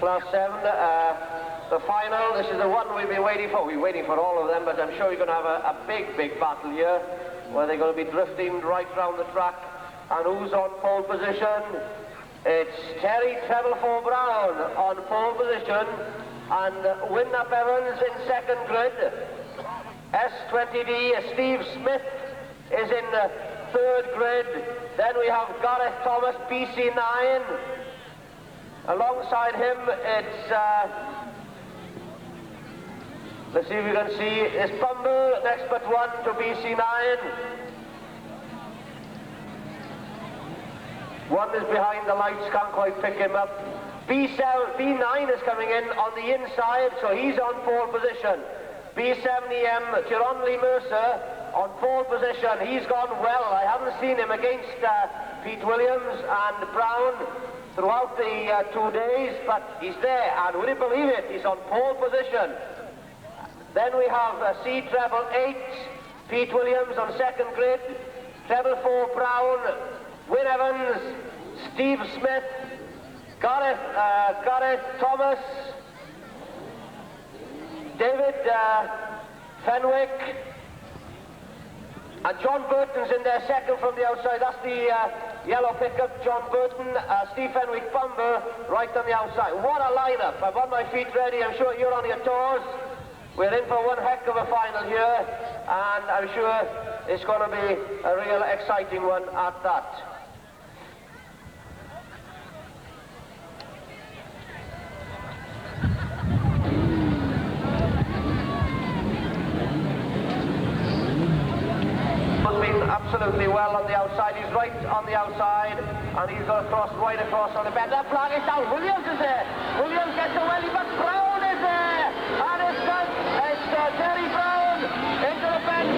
Class 7, the final. This is the one we've been waiting for. We're waiting for all of them, but I'm sure you're going to have a big battle here, where they're going to be drifting right round the track. And who's on pole position? It's Terry Treble 4 Brown on pole position, and Wyndham Evans in second grid. S20D, Steve Smith is in third grid. Then we have Gareth Thomas, BC9. Alongside him, it's, let's see if we can see, it's Bumble, next but one to BC9. One is behind the lights, can't quite pick him up. B9 is coming in on the inside, so he's on pole position. B7EM, Geronley Mercer on pole position. He's gone well. I haven't seen him against Pete Williams and Brown throughout the 2 days, but he's there, and would you believe it, he's on pole position. Then we have C Treble 8, Pete Williams on second grid, Treble 4 Brown, Wyn Evans, Steve Smith, Gareth Thomas, David Fenwick, and John Burton's in there second from the outside. That's the yellow pickup, John Burton, Steve Fenwick Bumber right on the outside. What a lineup. I've got my feet ready. I'm sure you're on your toes. We're in for one heck of a final here, and I'm sure it's going to be a real exciting one at that. Absolutely well on the outside. He's right on the outside, and he's going to cross right across on the bend. That flag is down. Williams is there. Williams gets a welly, but Brown is there. And it's Terry Brown into the bend.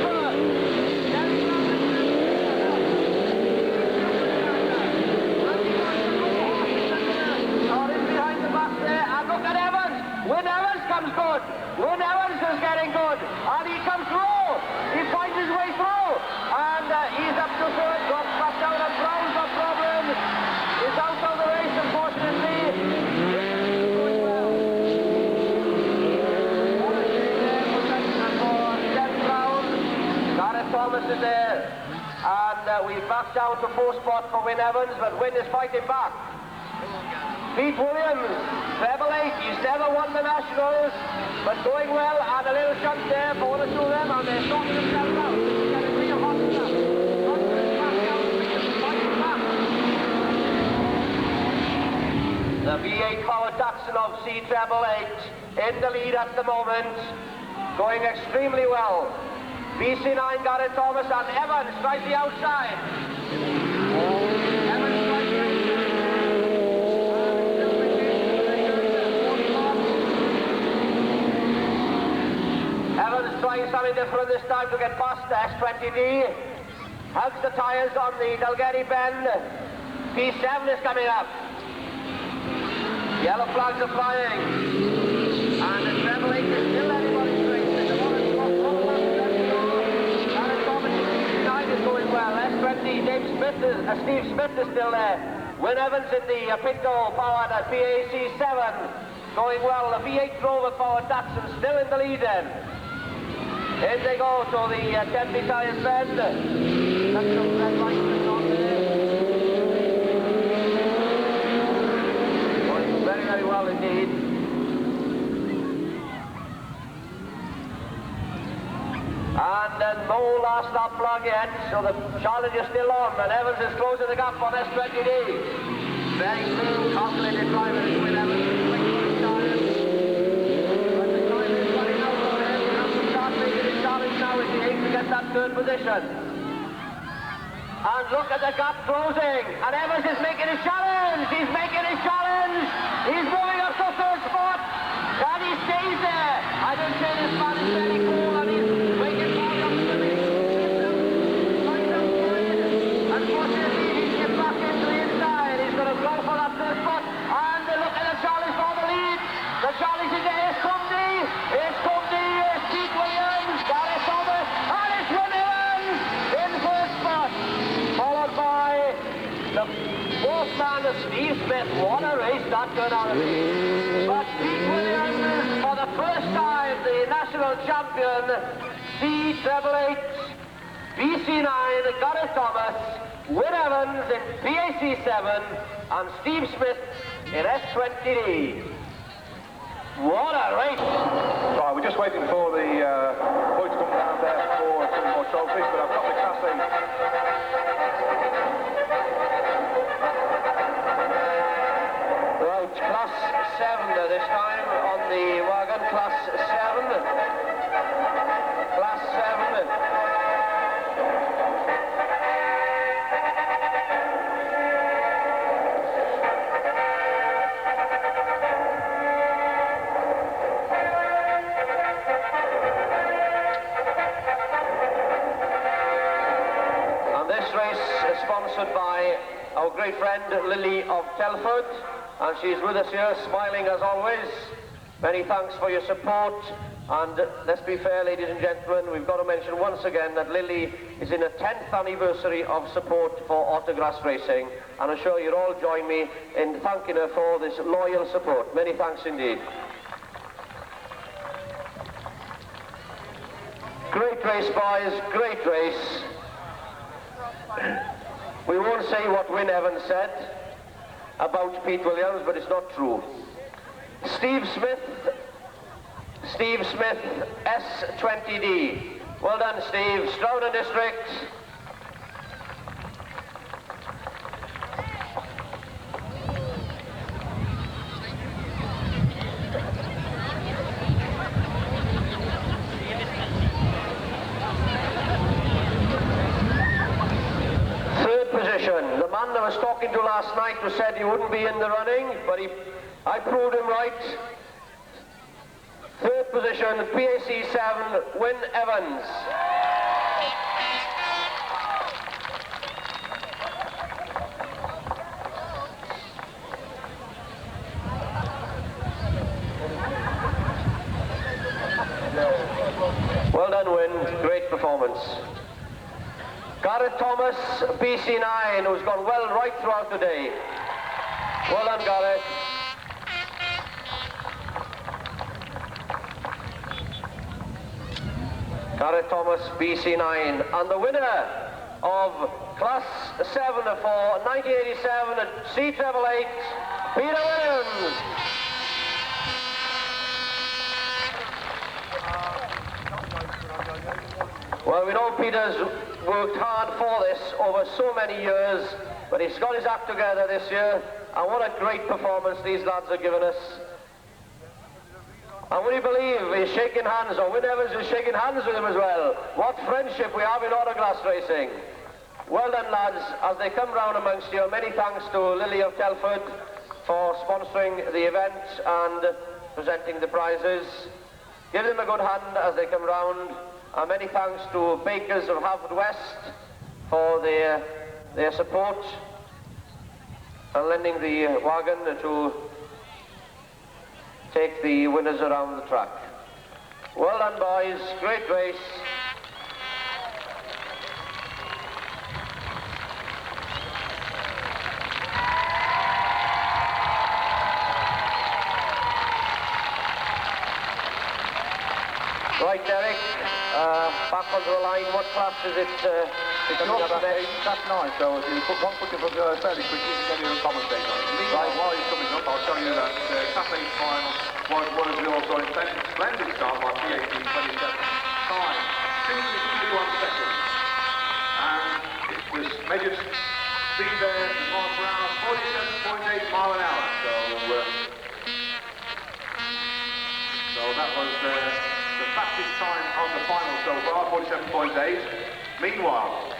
He's behind the back there. And look at Evans. Wyn Evans comes good. Wyn Evans is getting good. And he comes through. He finds his way through. And he's up to third, drops back down, and Brown's got problems. He's out of the race, unfortunately. Going well. What a shame there for second for Terry Brown. Gareth Thomas is there. And we back down to fourth spot for Wyn Evans, but Wyn is fighting back. Pete Williams, Treble 8, he's never won the Nationals, but going well, and a little shunt there for one or two of them, and they're sorting themselves out. The V8 powered Datsun of C Treble 8 in the lead at the moment, going extremely well. BC9 Gareth Thomas and Evans right the outside. Evans right the outside. Evans trying something different this time to get past the S20D. Hugs the tyres on the Dalgety bend. P7 is coming up. Yellow flags are flying. And the Treble 8 is still anybody's race. In the moment, Gareth Thomas is going well. S20, Steve Smith is still there. Wyn Evans in the Pinto powered at PAC 7 going well. The V8 Rover powered Datsun still in the lead then. In they go to the Tempe tyres bend. That's some red lights on there. Going very well indeed. And no last lap plug yet, so the challenge is still on, and Evans is closing the gap on S20D. Very cool, calculated driver is Wyn Evans. But the time is running out for him. We have to start making his challenge now if he aims to get that third position. And look at the gap closing, and Evans is making his challenge. He's making his challenge. He's moving up to third spot, and he stays there. I didn't say this man is very cool, and he's making more up to the lead. Unfortunately, he's get back into the inside. He's going to go for that third spot, and look at the challenge for the lead. The challenge is there. It's Cumdy, it's Pete Williams, Gareth Thomas, and it's Wyn Evans in first spot, followed by the fourth man, Steve Smith. What a race that turned out to be. But Pete Williams, for the first time, the national champion, C888, BC9, Gareth Thomas, Win Evans in PAC7, and Steve Smith in S20D. What a race! Right, we're just waiting for the boys to come down there for some more trophies, but I've got the Class 8. Right, Class 7 this time on the wagon, Class 7. Class 7. Race is sponsored by our great friend Lily of Telford, and she's with us here smiling as always. Many thanks for your support, and let's be fair, ladies and gentlemen, we've got to mention once again that Lily is in a 10th anniversary of support for autograss racing, and I'm sure you'll all join me in thanking her for this loyal support. Many thanks indeed. Great race, boys, great race. We won't say what Win Evans said about Pete Williams, but it's not true. Steve Smith, S20D. Well done, Steve. Stroud District. The man I was talking to last night who said he wouldn't be in the running, but I proved him right. Third position, PAC7, Win Evans. Well done, Win. Great performance. Gareth Thomas, BC9, who's gone well right throughout the day. Well done, Gareth. Gareth Thomas, BC9. And the winner of Class 7 for 1987 at C888, Peter Williams. Well, we know Peter's worked hard for this over so many years, but he's got his act together this year, and what a great performance these lads have given us. And would you believe he's shaking hands, or Win Evans is shaking hands with him as well. What friendship we have in autograss racing. Well done, lads, as they come round amongst you. Many thanks to Lily of Telford for sponsoring the event and presenting the prizes. Give them a good hand as they come round. And many thanks to Bakers of Harvard West for their support and lending the wagon to take the winners around the track. Well done, boys. Great race. Right, Derek, back onto the line. What class is it? It's not Class 9, so if you put one foot in front of fairly quickly, you can get here and commentate on it. Meanwhile, while he's coming up, I'll tell you that Class 8 final was also a splendid start by P18 27 time. 51 seconds. And it was measured speed there, miles per hour, 47.8 mile an hour. So that was the fastest time on the final so far, 47.8. Meanwhile,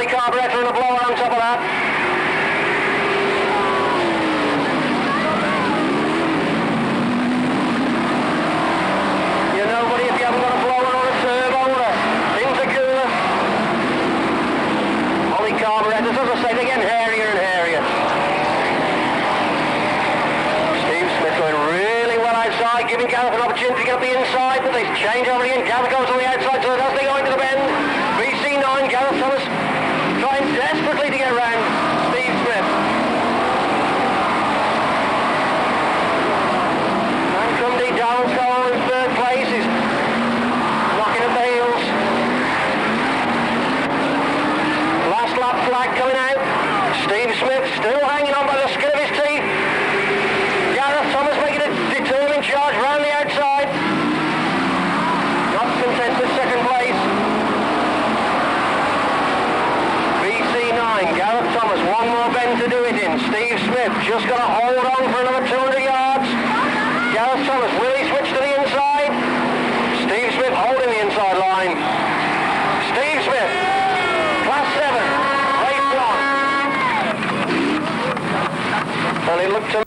Ollie carburetor and a blower on top of that. You're nobody if you haven't got a blower or a turbo or a intercooler. Ollie carburetors, as I say, they're getting hairier and hairier. Steve Smith going really well outside, giving Gareth an opportunity to get up the inside, but they change over again. Gareth goes on the outside, so as they go into the bend, BC9, Gareth Thomas trying desperately to get around Steve Smith. And Cumdy Darren Scarra in third place is knocking at the heels. Last lap flag coming out. Steve Smith still hanging on by the skin of his teeth. Gareth Thomas making a determined charge round the outside. Not content with second place. BC9, Gareth Thomas, one more bend to do it in. Steve Smith just got to hold on for another 200 yards. Gareth Thomas, will he switch to the inside? Steve Smith holding the inside line. Steve Smith, class 7, race 1. Well, it looked to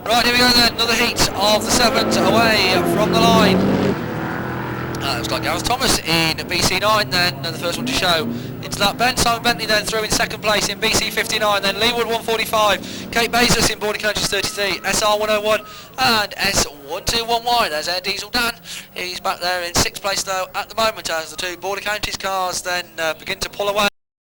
Right, here we go then, another heat of the 7th away from the line. Looks like Gareth Thomas in BC9 then, the first one to show into that bend. Simon Bentley then through in second place in BC59, then Leewood 145, Kate Bezos in Border Counties 33, SR 101 and S121Y. There's Air Diesel Dan. He's back there in 6th place though at the moment as the two Border Counties cars then begin to pull away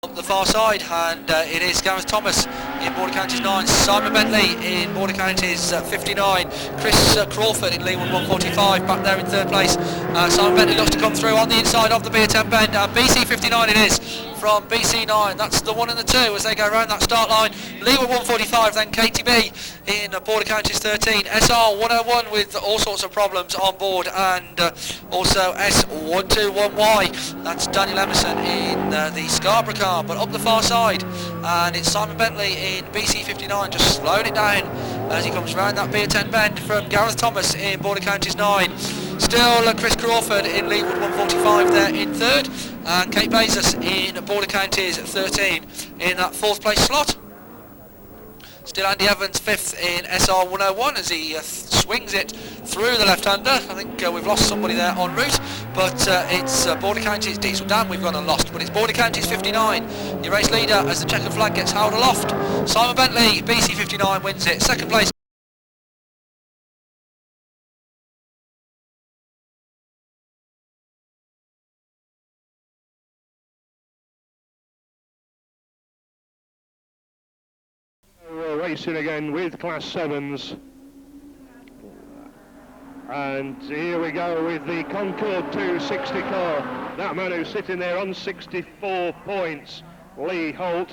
up the far side, and it is Gareth Thomas in Border Counties 9, Simon Bentley in Border Counties 59, Chris Crawford in Leewood 145 back there in 3rd place. Simon Bentley looks to come through on the inside of the BA10 bend, and BC 59 it is from BC9. That's the 1 and the 2 as they go around that start line. Leewood 145, then KTB in Border Counties 13, SR 101 with all sorts of problems on board, and also S121Y. That's Daniel Emerson in the Scarborough car, but up the far side, and it's Simon Bentley in BC 59 just slowing it down as he comes around that BA10 bend from Gareth Thomas in Border Counties 9. Still Chris Crawford in Leewood 145 there in 3rd, and Kate Bezos in Border Counties 13 in that 4th place slot. Still Andy Evans 5th in SR 101 as he swings it through the left-hander. I think we've lost somebody there en route, but it's Border Counties Diesel Dan we've gone and lost, but it's Border Counties 59, your race leader as the checker flag gets held aloft. Simon Bentley, BC 59 wins it. 2nd place. We're racing again with Class 7s, and here we go with the Concorde 260 car. That man who's sitting there on 64 points, Lee Holt,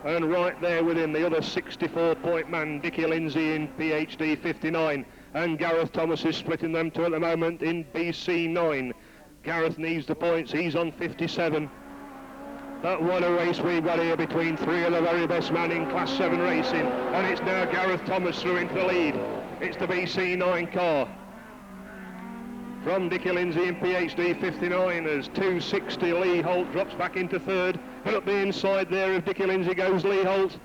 and right there with him the other 64-point man, Dickie Lindsay in PhD 59, and Gareth Thomas is splitting them two at the moment in BC 9. Gareth needs the points, he's on 57. But what a race we've got here between three of the very best men in Class 7 racing, and it's now Gareth Thomas through into the lead. It's the BC9 car from Dickie Lindsay in PhD 59 as 260 Lee Holt drops back into 3rd, but up the inside there of Dickie Lindsay goes Lee Holt,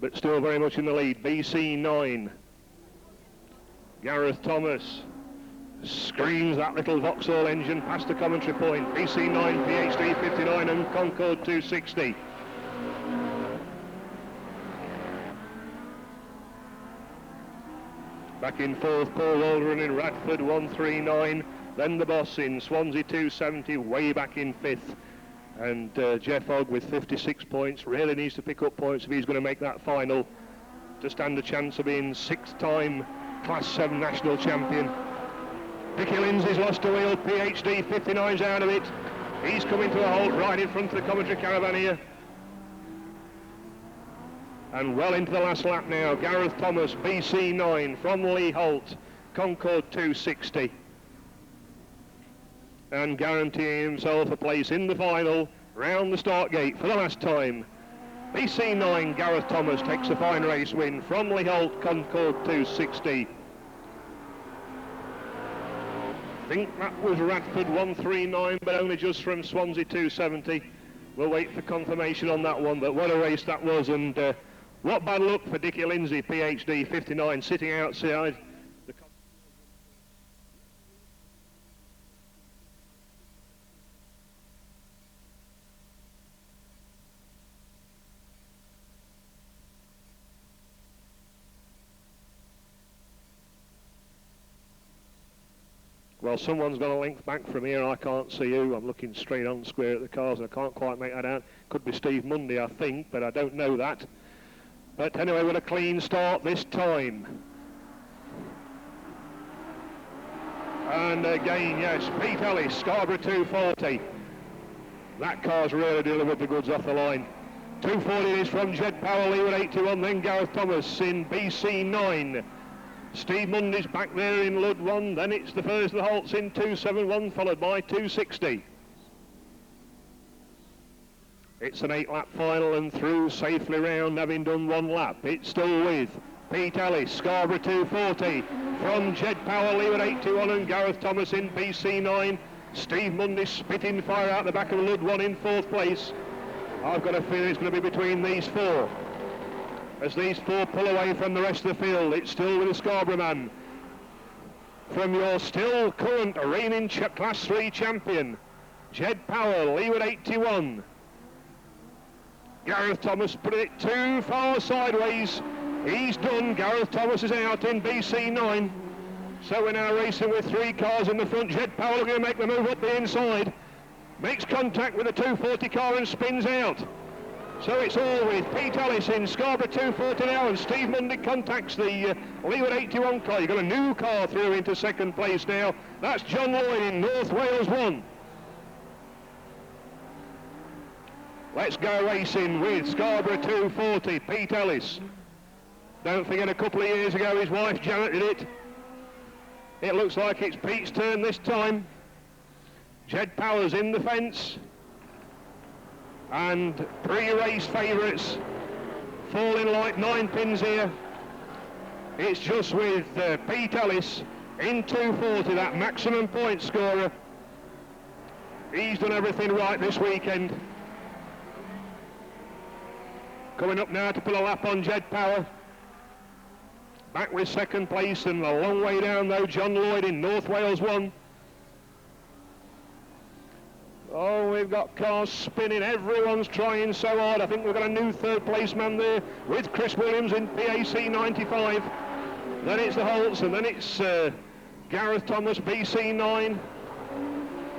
but still very much in the lead. BC9, Gareth Thomas screams that little Vauxhall engine past the commentary point. BC9, PhD 59 and Concorde 260. Back in 4th, Paul Waldron in Radford 139. Then the boss in Swansea 270, way back in 5th. And Jeff Ogg with 56 points. Really needs to pick up points if he's going to make that final to stand a chance of being 6th-time Class 7 national champion. Dickie Lindsay's lost a wheel, PhD 59's out of it. He's coming to a halt right in front of the commentary caravan here. And well into the last lap now, Gareth Thomas, BC9 from Lee Holt, Concorde 260. And guaranteeing himself a place in the final, round the start gate for the last time. BC9, Gareth Thomas takes a fine race win from Lee Holt, Concord 260. I think that was Radford 139, but only just from Swansea 270. We'll wait for confirmation on that one, but what a race that was, and what bad luck for Dickie Lindsay, PhD 59, sitting outside. Well, someone's got a length back from here. I can't see who. I'm looking straight on square at the cars and I can't quite make that out. Could be Steve Mundy, I think, but I don't know that. But anyway, with a clean start this time. And again, yes, Pete Ellis, Scarra 240. That car's really delivered the goods off the line. 240 is from Jed Powell, Leeward 81, then Gareth Thomas in BC9. Steve Mundy's back there in Lud 1, then it's the first of the Holts in 271, followed by 260. It's an 8-lap final and through safely round, having done 1 lap. It's still with Pete Ellis, Scarra 240, from Jed Powell, Leeward 81, and Gareth Thomas in BC9. Steve Mundy spitting fire out the back of Lud 1 in 4th place. I've got a feeling it's going to be between these 4. As these 4 pull away from the rest of the field, it's still with the Scarborough man. From your still current reigning Class 3 champion, Jed Powell, Leeward 81. Gareth Thomas put it too far sideways. He's done. Gareth Thomas is out in BC9. So we're now racing with 3 cars in the front. Jed Powell are going to make the move up the inside. Makes contact with the 240 car and spins out. So it's all with Pete Ellis in Scarra 240 now, and Steve Mundy contacts the Leeward 81 car. You've got a new car through into 2nd place now. That's John Lloyd in North Wales 1. Let's go racing with Scarra 240, Pete Ellis. Don't forget a couple of years ago his wife Janet did it. It looks like it's Pete's turn this time. Jed Powell's in the fence. And pre-race favourites falling like 9 pins here. It's just with Pete Ellis in 240, that maximum point scorer. He's done everything right this weekend. Coming up now to put a lap on Jed Powell. Back with 2nd place and a long way down though, John Lloyd in North Wales 1. Oh, we've got cars spinning. Everyone's trying so hard. I think we've got a new 3rd place man there with Chris Williams in PAC 95. Then it's the Holts, and then it's Gareth Thomas, BC 9.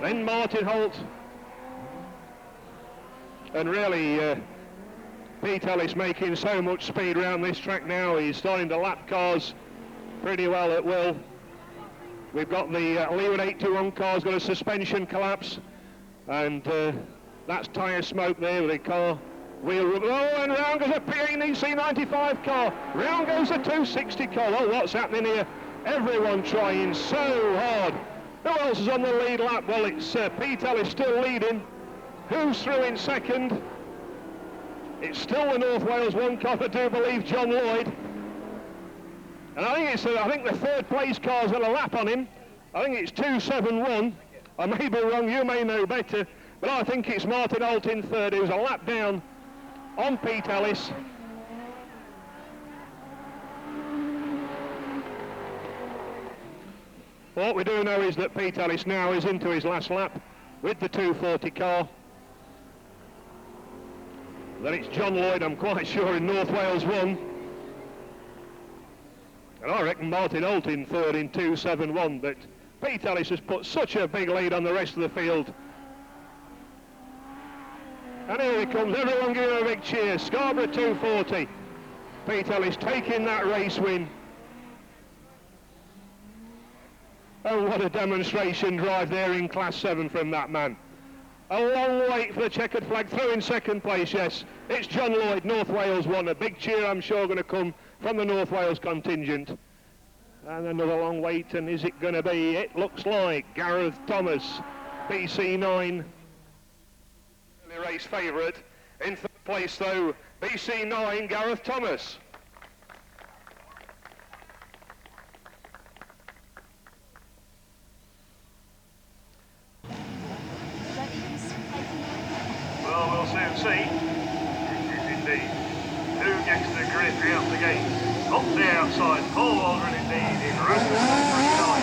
Then Martin Holt. And really, Pete Ellis making so much speed around this track now. He's starting to lap cars pretty well at will. We've got the Leeward 821 car's got a suspension collapse. And that's tyre smoke there with the car wheel. Oh, and round goes a PAC 95 car. Round goes a 260 car. Oh, what's happening here? Everyone trying so hard. Who else is on the lead lap? Well, it's Pete Ellis still leading. Who's through in 2nd? It's still the North Wales 1 car, I do believe, John Lloyd. And I think the 3rd place car's got a lap on him. I think it's 271. I may be wrong, you may know better, but I think it's Martin Holt in 3rd. He was a lap down on Pete Ellis. What we do know is that Pete Ellis now is into his last lap with the 240 car. Then it's John Lloyd, I'm quite sure, in North Wales 1. And I reckon Martin Holt in 3rd in 271, but Pete Ellis has put such a big lead on the rest of the field. And here he comes, everyone giving him a big cheer. Scarra 240. Pete Ellis taking that race win. Oh, what a demonstration drive there in Class 7 from that man. A long wait for the checkered flag, through in 2nd place, yes. It's John Lloyd, North Wales 1. A big cheer, I'm sure, going to come from the North Wales contingent. And another long wait, and is it going to be? It looks like Gareth Thomas, BC 9, race favourite. In place though, BC 9, Gareth Thomas. Well, we'll soon see. It is indeed. Who gets the grip out the gate? Up the outside, Paul Waldron indeed in Radford 39.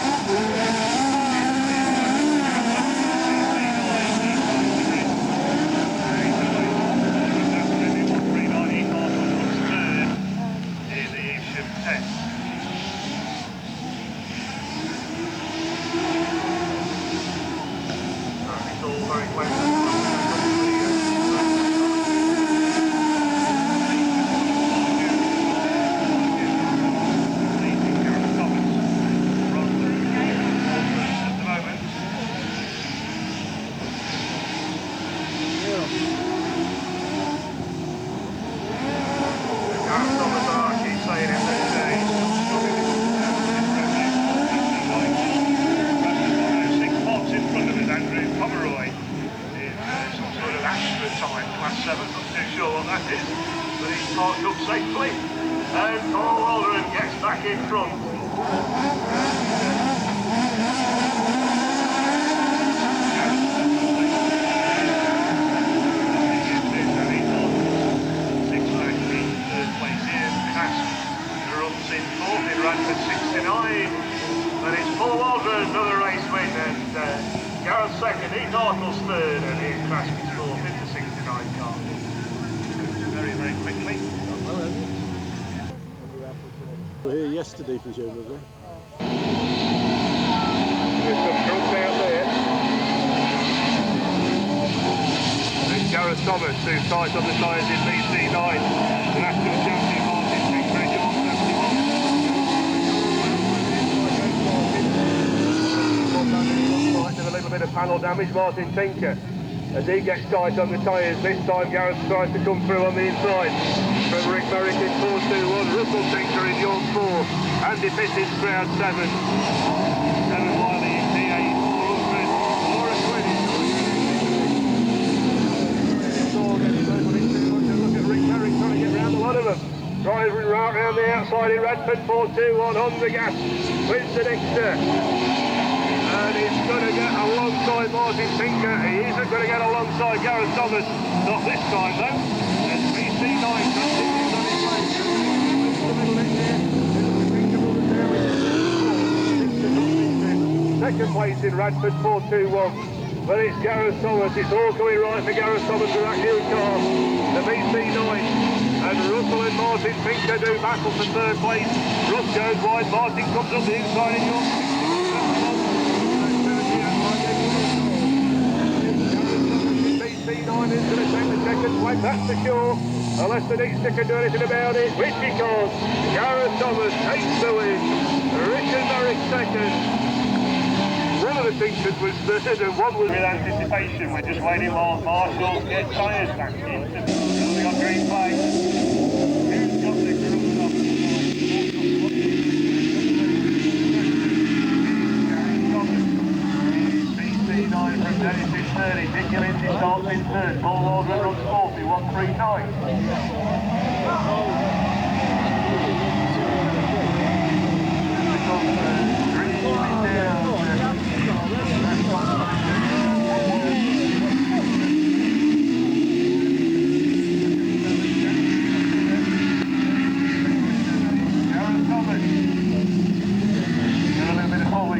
It's all very close. Class 7, not too sure what that is, but he's parked up safely, and Paul Waldron gets back in front. Six back in third place here, Cass runs in fourth in Radford 69, and it's Paul Waldron, another race win, and Gareth second, Heath Hartle's third, and Ian Crashby's fourth in the 69 car. Very, very quickly. We were here yesterday, presumably. There's some trucks out there. There's Gareth Thomas, who's tight on the tyres in BC9. The national champion Martin Tinker in 171. A little bit of panel damage, Martin Tinker. As he gets tight on the tyres, this time Gareth tries to come through on the inside. From Rick Merrick in 4-2-1, Russell Tinker in York 4, Andy Fittis crowd 7. 7 Wiley in DA 400, Laura Quinn in look at Rick Merrick trying to get round a lot of them. Driving right round the outside in Radford 4-2-1 on the gas. Winston Dexter. And he's going to get alongside Martin Tinker. He isn't going to get alongside Gareth Thomas. Not this time though. As BC9 continues on his way. Second place in Radford 4-2-1. But it's Gareth Thomas. It's all going right for Gareth Thomas with that new car. The BC9. And Russell and Martin Tinker do battle for third place. Russ goes wide. Martin comes up the inside in York. BC9 is going to take the second place, that's for sure, unless the next sticker do anything about it, which he can't. Gareth Thomas takes the win, Richard Merrick second. One of the Tinkers was third and one was... With anticipation, we're just waiting for Marshall to get tyres back in. We got green flag. Who's got the crux off? BC9 from Dennis in 30, Dickie Lindsay starts in third, Paul Waldron runs 40, 139.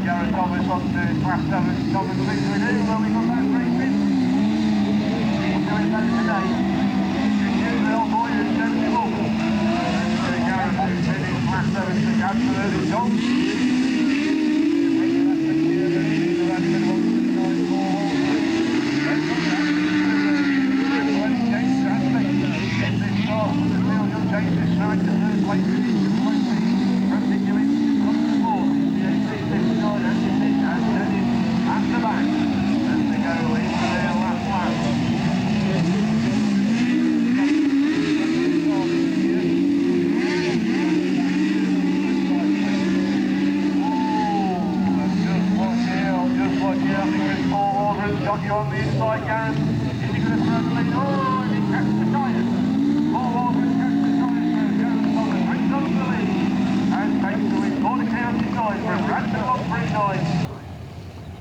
Gareth Thomas on to Class 7, Thomas thinks we do, well we got that racing. He's doing better today. Here's the old boy who's gently up. Gareth who's in Class 7 to Radford early John. Got you on the inside, Gareth. Is he going to throw the lead? Oh, and he catches the tyre.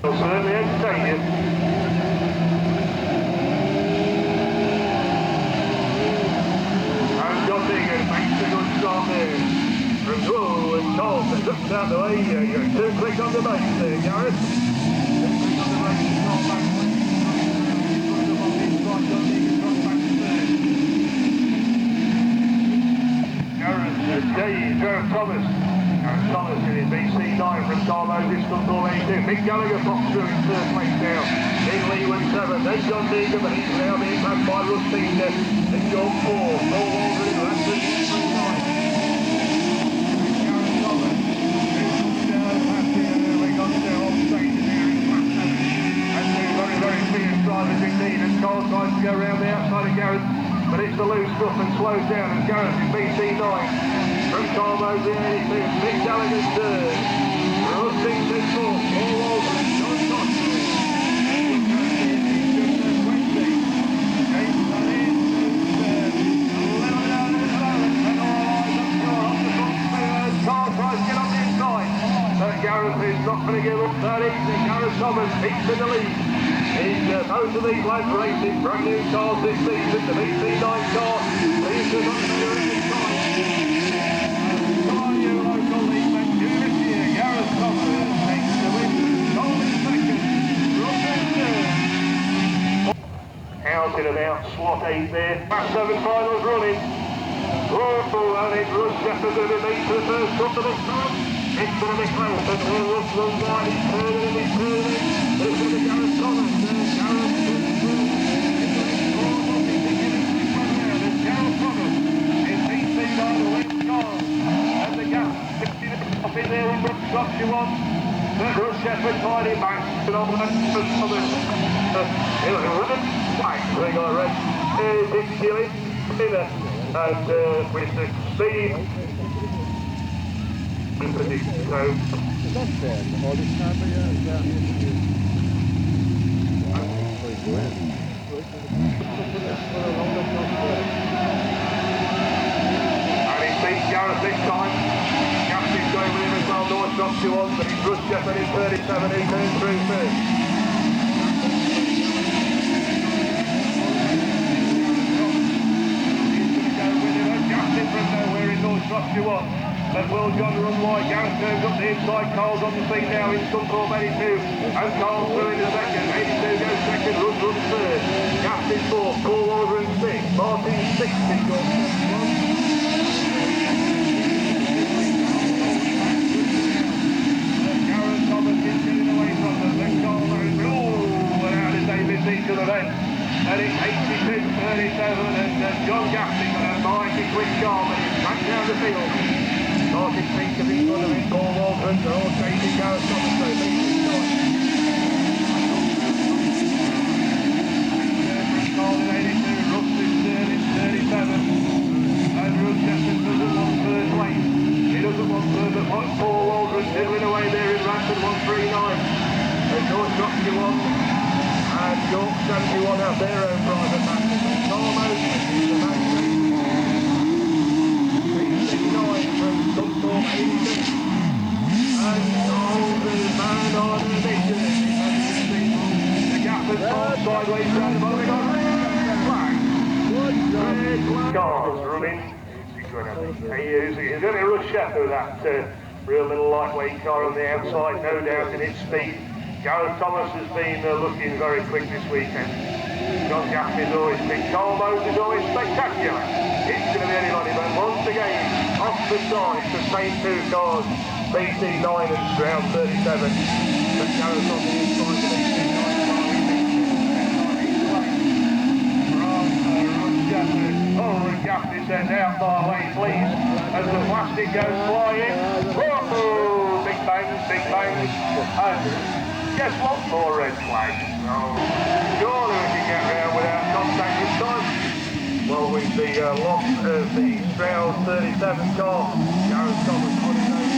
It'll certainly entertain you. And John Deegan makes a good start there. From Whoa and Charlton looks out the way. You're 2 clicks on the base there, Gareth. 2 clicks on the base, it's not back. John Deegan got back to third. Gareth Thomas. Gareth Thomas in BC9 from Carl Moses comes all 82. Mick Gallagher pops through in third place now. In Leeward 7. Then John Deegan, but he's now being passed by Russ Senior. Then John 4. Paul Walter in Radford 39. Gareth Thomas. We got off stage there in flat 7. And 2 very, very fierce drivers indeed. And Carl tries to go around the outside of Gareth. But it's the loose stuff and slows down as Gareth in BC9. From Carl Moses 82, Mick Gallagher's third. Russ Senior 4th. Paul Walter and John Thomas. Gareth is not going to give up that easy. Gareth Thomas keeps in the lead. Both of these lads racing brand new cars this season. The BC9 car leads to not the time. Come on, you local league men, do this year. Gareth Thomas takes the win. Golden second. Russell third. Out in and out, slot 8 there. Fast 7 finals running. Oh, and it's Russ Shepherd going to be beat to the first cut of this time. It's going to be close, and Russ runs wide, he's turning, but it's going to be Gareth Thomas. There's Gareth Thomas in BC9, the left goal, and the gap, 60 up in there, and Russ drops you on. Russ Shepherd fighting back, and on the left for Thomas. Right, we got a red, Dick Gilly, and with the speed. So, is that fair? All this time of year, is that and he beats Gareth this time. Captain's going with him as well. North drops you on, but he's Russ Shepherd in 37. He turns through first. He's going to go with him. And Captain from nowhere in North drops you on. But Will John run wide, Gareth turns up the inside, Carl's on the feet now in Scunthorpe 82, and Carl through into the second, 82 goes second, runs third, Captain 4th, Paul Walter in 6th, Martin 6th, he's got 7. Gareth Thomas is getting away from them, then Carl goes, oh, and how did they miss each other then? And it's 82-37, and John Gaffney got a mighty quick car, but he's back down the field. Martin Peter in front of him, Paul Walter, and they're all chasing Gareth Thomas, so beating Scott. Carl in 82, Russ is third in 37, and Russ Shepherd doesn't want third place. He doesn't want third, but Paul Walter is diddling away there in Radford 139. And George drops you on, and York 71 have their own private match. Carl Moses is the match. From Scunthorpe 82, and Golden man on a mission. The gap has gone sideways round the bottom. We got red flag. Cars running. He's going to Russ Shepherd, that real little lightweight car on the outside, no doubt in its speed. Gareth Thomas has been looking very quick this weekend. John Gaffney's always been. Carl Moses is always spectacular. It's going to be anybody, but once again, off the side, the same 2 cars, BC9 and Stroud 37. But Gareth on the inside, the BC9 car, oh, and Gaffney says out my way, please, as the plastic goes flying. Whoa! Big bangs, big bangs. And guess what? More red flags. Oh, surely we can get round without contact this time. Well, with the loss of the Stroud 37 car, Gareth Thomas on his own.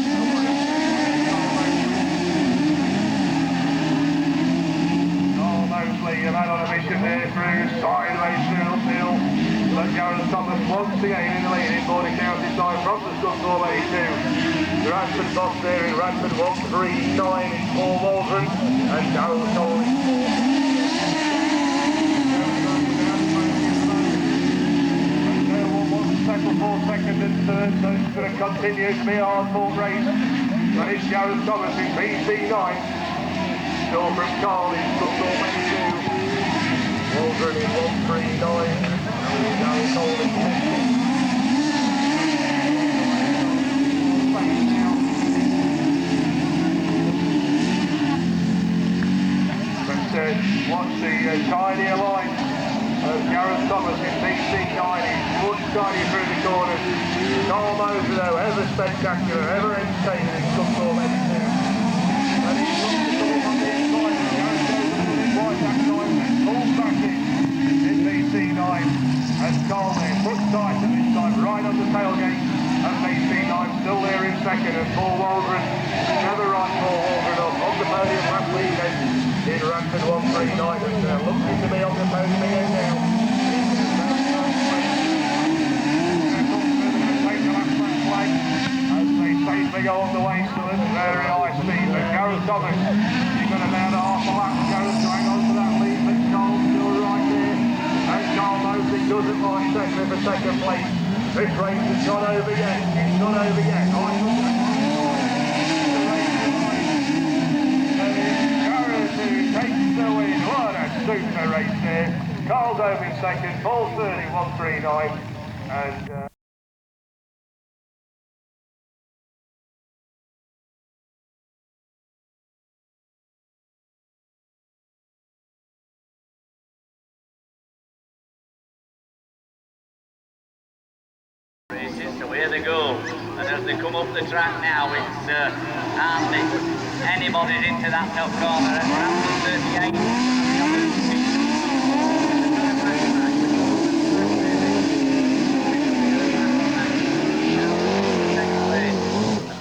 Oh, Mosley, you've had on a mission there through sideways through uphill. But Gareth Thomas once again in the lead in Border County side from the Scunthorpe 82. Radford box there in Radford 139 in Paul Waldron and Darryl Cole. Settle for second and third, so it's going to continue to be a hard-fought race. But it's Gareth Thomas in BC9. Still from Carl in Football 22. Waldron in 139. Darryl Cole in 50. Watch the tinier line of Gareth Thomas in BC9. He's much tinier through the corners. Carl Moser though, ever spectacular, ever entertaining in Football 82. And he's looking to come on the inside. Gareth goes a little bit wide that time and pulls back in BC9. And Carl there, foot tight at this time, right on the tailgate. And BC9 still there in second. And Paul Waldron, never right Paul Waldron up on the podium last weekend. In Radford 139 and looking to be on the podium again now. Take the last lap flag as they safely go on the way to the very high speed. But Gareth Thomas, he's got about half a lap to go to hang on to that lead, but Carl's still right there. And Carl Mosley doesn't mind second for second place. This race has gone over yet. It's not over yet. Takes the win. What a super race there. Carl's over in second, Paul's third in 139, and Races, so here they go, and as they come up the track now, it's hardly anybody's into that top corner at Radford 38.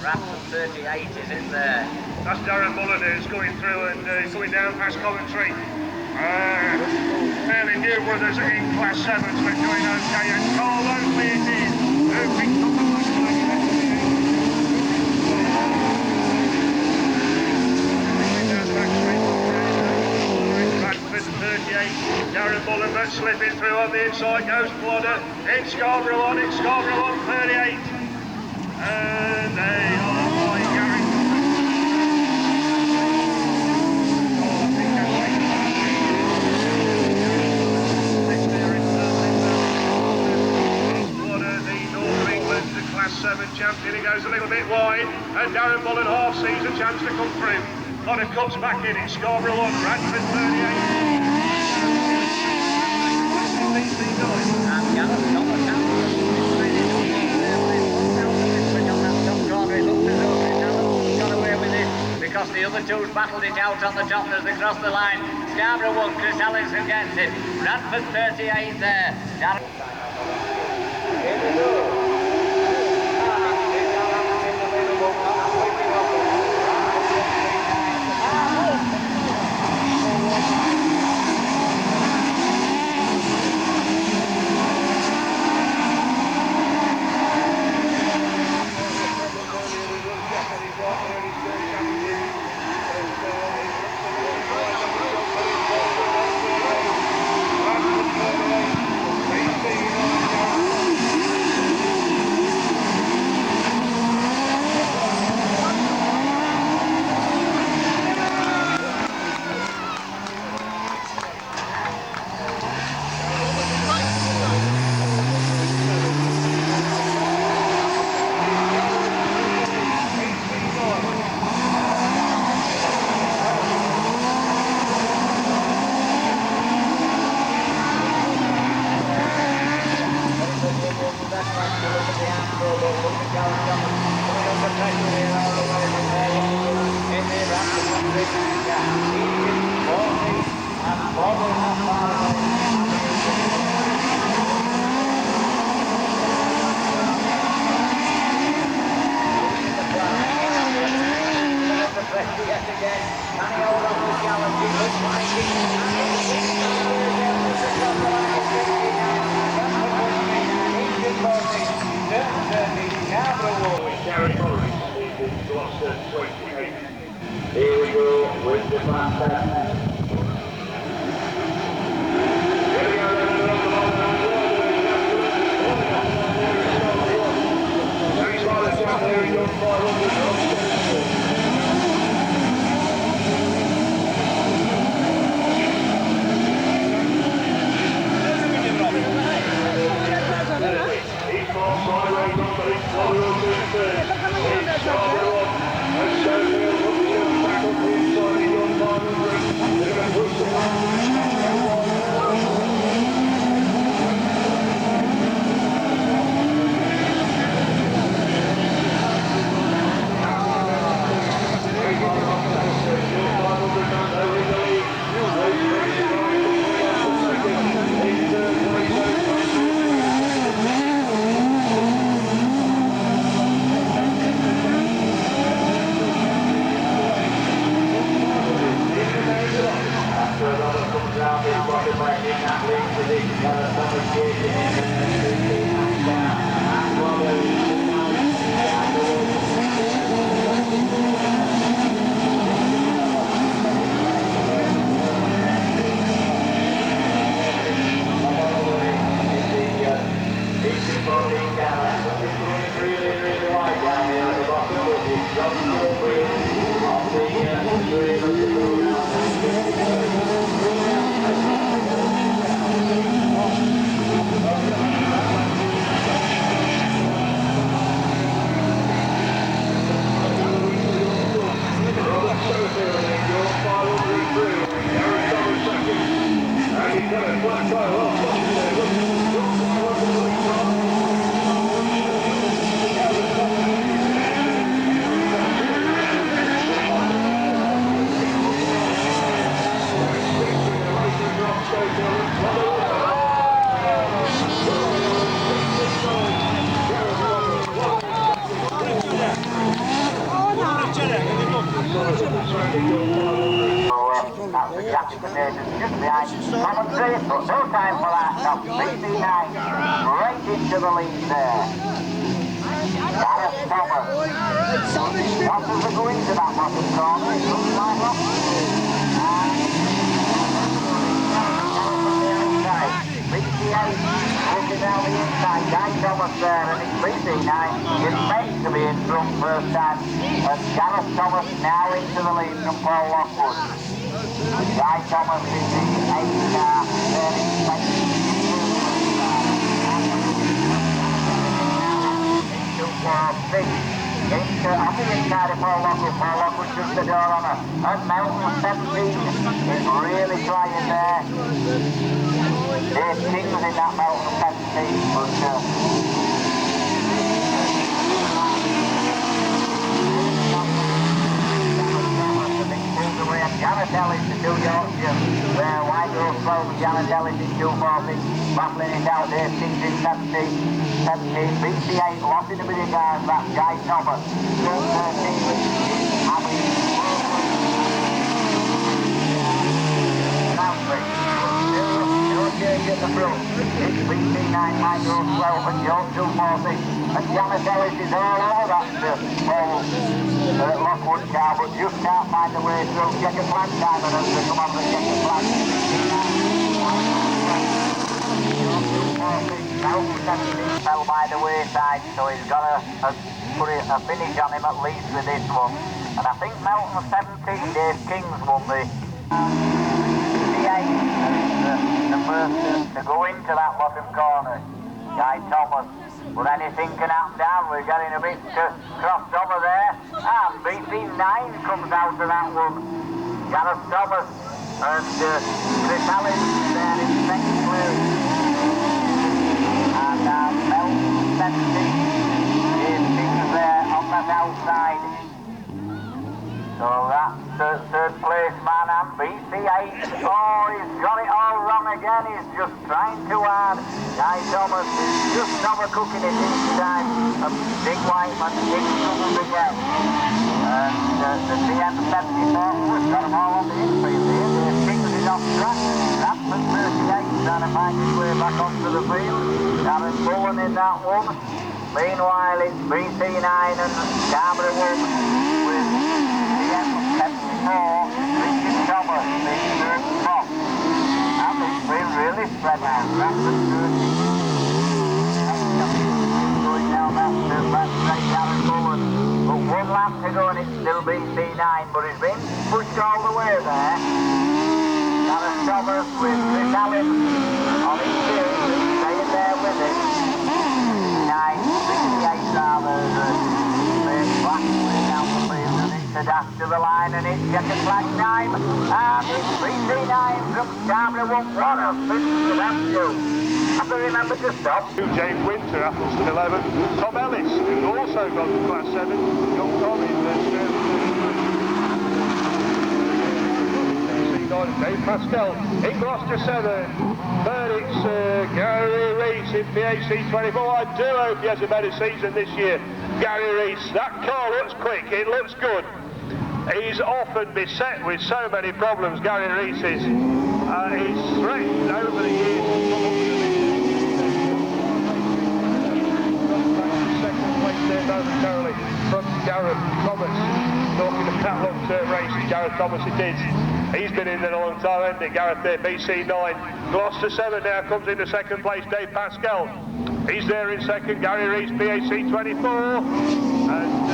Radford 38 is in there. that's Darren Mullen who's going through and going down past Coventry. Fairly new brothers in class 7's but doing okay, and Carl Oakley it is, who picks up the black flag. Radford 38, Darren Mullen but slipping through on the inside goes Plodder, in Scarborough on, it's Scarborough on 38, and they are by Gareth. Class 7 champion, he goes a little bit wide, and Darren Mullen half sees a chance to come through. Plodder comes back in Scarborough on, Radford 38. And Gareth Thomas got away with it because the other two's battled it out on the top as they cross the line. Scarborough won, Chris Ellison gets it. Radford 38 there. Gloucester 28. Here we go with the master. Here we go. Thanks by the top there, young 500. Just behind commentary, but no time for that. Now, BC9 right into the lead there. Gareth Thomas. What does it go into that bottom corner? It looks like that. BC8 looking down the inside. Gareth Thomas there, and it's BC9 is meant to be in front first time. And Gareth Thomas now into the lead from Paul Lockwood. Guy Thomas is the 8-car, there is on the inside of Paul Lockwood just the door on her. And Mountain 17 is really trying there. There's Kings in that Mountain 17, but Gareth Ellis to do Yorkshire, where White Rose slow with Gareth Ellis in 240, battling it out there, Kings in 17, BC8 lost in a bit of guard, that's Guy Thomas, 13, at the front, it's BC9, White Rose slow, and York 240, and Gareth Ellis is all over that Paul Lockwood car, but just can't find the way through. Check a flag time and to come on the check a flag. Fell by the wayside, so he's got to put a finish on him at least with this one. And I think Melton 17, Dave Kings won the the first to go into that bottom corner. Guy Thomas. But anything can happen down. We're getting a bit crossed over there. And BC9 comes out of that one. Gareth Thomas and Chris Ellis there in second place. And Melton 17 is there on that outside. So that's third place man and BC8. Oh, he's got it all wrong again. He's just trying too hard. Guy Thomas is just overcooking it each time. A big white man, big trouble again. And the CM74, we've got them all on the infield here. The Kings is off track. Radford 38 trying to find his way back onto the field. Darren Bullen in that one. Meanwhile, it's BC9 and Scarborough Wolves. Going down that straight down and forward. But one lap to go and it's still BC9, but he's been pushed all the way there. Gareth Thomas with Chris Allen on his heels, staying there with him. 9.68 rather than black way down the field, and it's a dash to the line and it's checkered flag time. And it's BC9 from Scarra. What a finish to that too. Have to remember to stop. James Winter, Appleton 11. Tom Ellis, who's also got to class 7. Young Tommy, Dave Pascal in Gloucester 7. Third it's Gary Reese in PHC 24. I do hope he has a better season this year. Gary Reese, that car looks quick, it looks good. He's often beset with so many problems, Gary Reese is. He's threatened over the years. Second place there momentarily from Gareth Thomas. Talking of catlock turn races, Gareth Thomas it is. He's been in there a long time, hasn't he? Gareth there, BC 9. Gloucester 7 now comes into second place, Dave Pascal. He's there in second, Gary Reese, PHC 24. And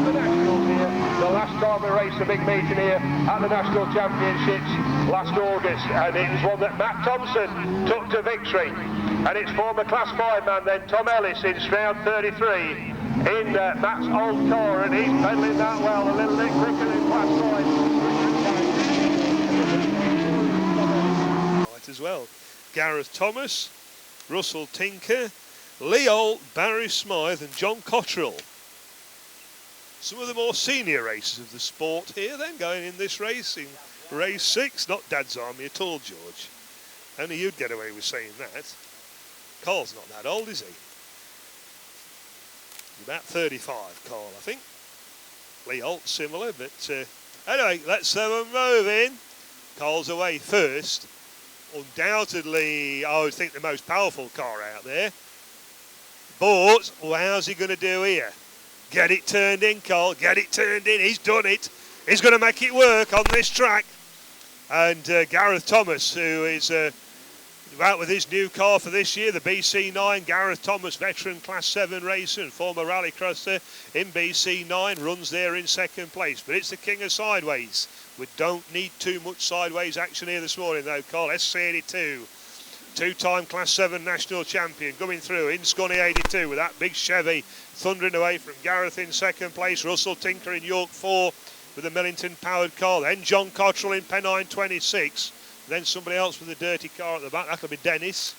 the Nationals here, the last time we raced a big meeting here at the National Championships last August, and it was one that Matt Thompson took to victory. And it's former Class 5 man then, Tom Ellis in Stroud 33. In Matt's old car, and he's pedaling that well, a little bit quicker than Class 5. Right as well. Gareth Thomas, Russell Tinker, Lee Holt, Barry Smythe and John Cottrell. Some of the more senior racers of the sport here then going in this race, in race 6, not Dad's Army at all, George. Only you'd get away with saying that. Carl's not that old, is he? About 35, Carl, I think. Lee Holt similar, but anyway, let's have a move in. Carl's away first. Undoubtedly, I would think the most powerful car out there. But how's he going to do here? Get it turned in, Carl. Get it turned in. He's done it. He's going to make it work on this track. And Gareth Thomas, who is out with his new car for this year, the BC9. Gareth Thomas, veteran Class 7 racer and former rallycrosser in BC9, runs there in second place. But it's the king of sideways. We don't need too much sideways action here this morning, though, Carl. SC82, two-time Class 7 national champion, coming through in Scunny 82 with that big Chevy, thundering away from Gareth in second place. Russell Tinker in York 4 with a Millington-powered car. Then John Cottrell in Pennine 26. Then somebody else with a dirty car at the back. That'll be Dennis.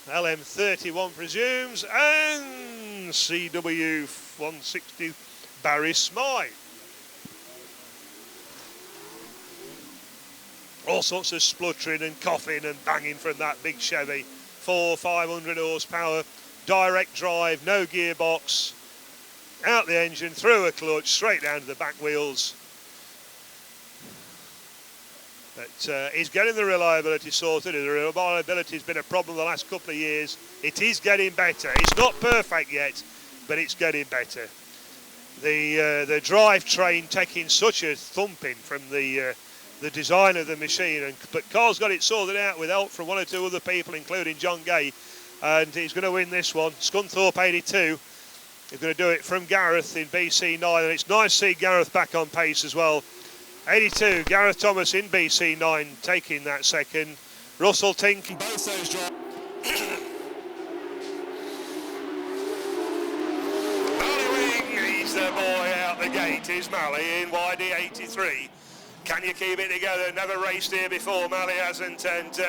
LM31 presumes. And CW 160 Barry Smythe. All sorts of spluttering and coughing and banging from that big Chevy. 500 horsepower. Direct drive, no gearbox. Out the engine, through a clutch, straight down to the back wheels. But he's getting the reliability sorted. The reliability has been a problem the last couple of years. It is getting better. It's not perfect yet, but it's getting better. The drivetrain taking such a thumping from the design of the machine, but Carl's got it sorted out with help from one or two other people, including John Gay, and he's going to win this one. Scunthorpe 82. He's going to do it from Gareth in BC9, and it's nice to see Gareth back on pace as well. 82, Gareth Thomas in BC9 taking that second. Russell Tinker. Both those drives. Mally Wing, he's the boy out the gate, is Mally in YD 83. Can you keep it together? Never raced here before, Mally hasn't, and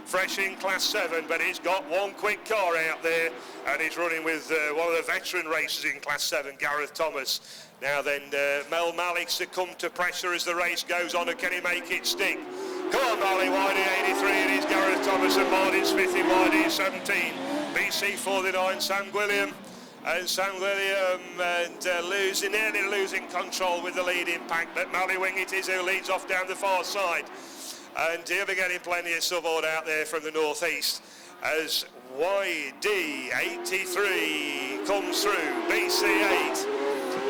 fresh in Class 7, but he's got one quick car out there, and he's running with one of the veteran racers in Class 7, Gareth Thomas. Now then, Mel Malik succumbed to pressure as the race goes on, and can he make it stick? Come on, Mally, YD 83, it is Gareth Thomas and Martin Smith in YD 17. BC 49, Sam William. And Sam William nearly losing control with the leading pack, but Mally Wing it is who leads off down the far side. And he'll be getting plenty of support out there from the northeast as YD 83 comes through. BC 8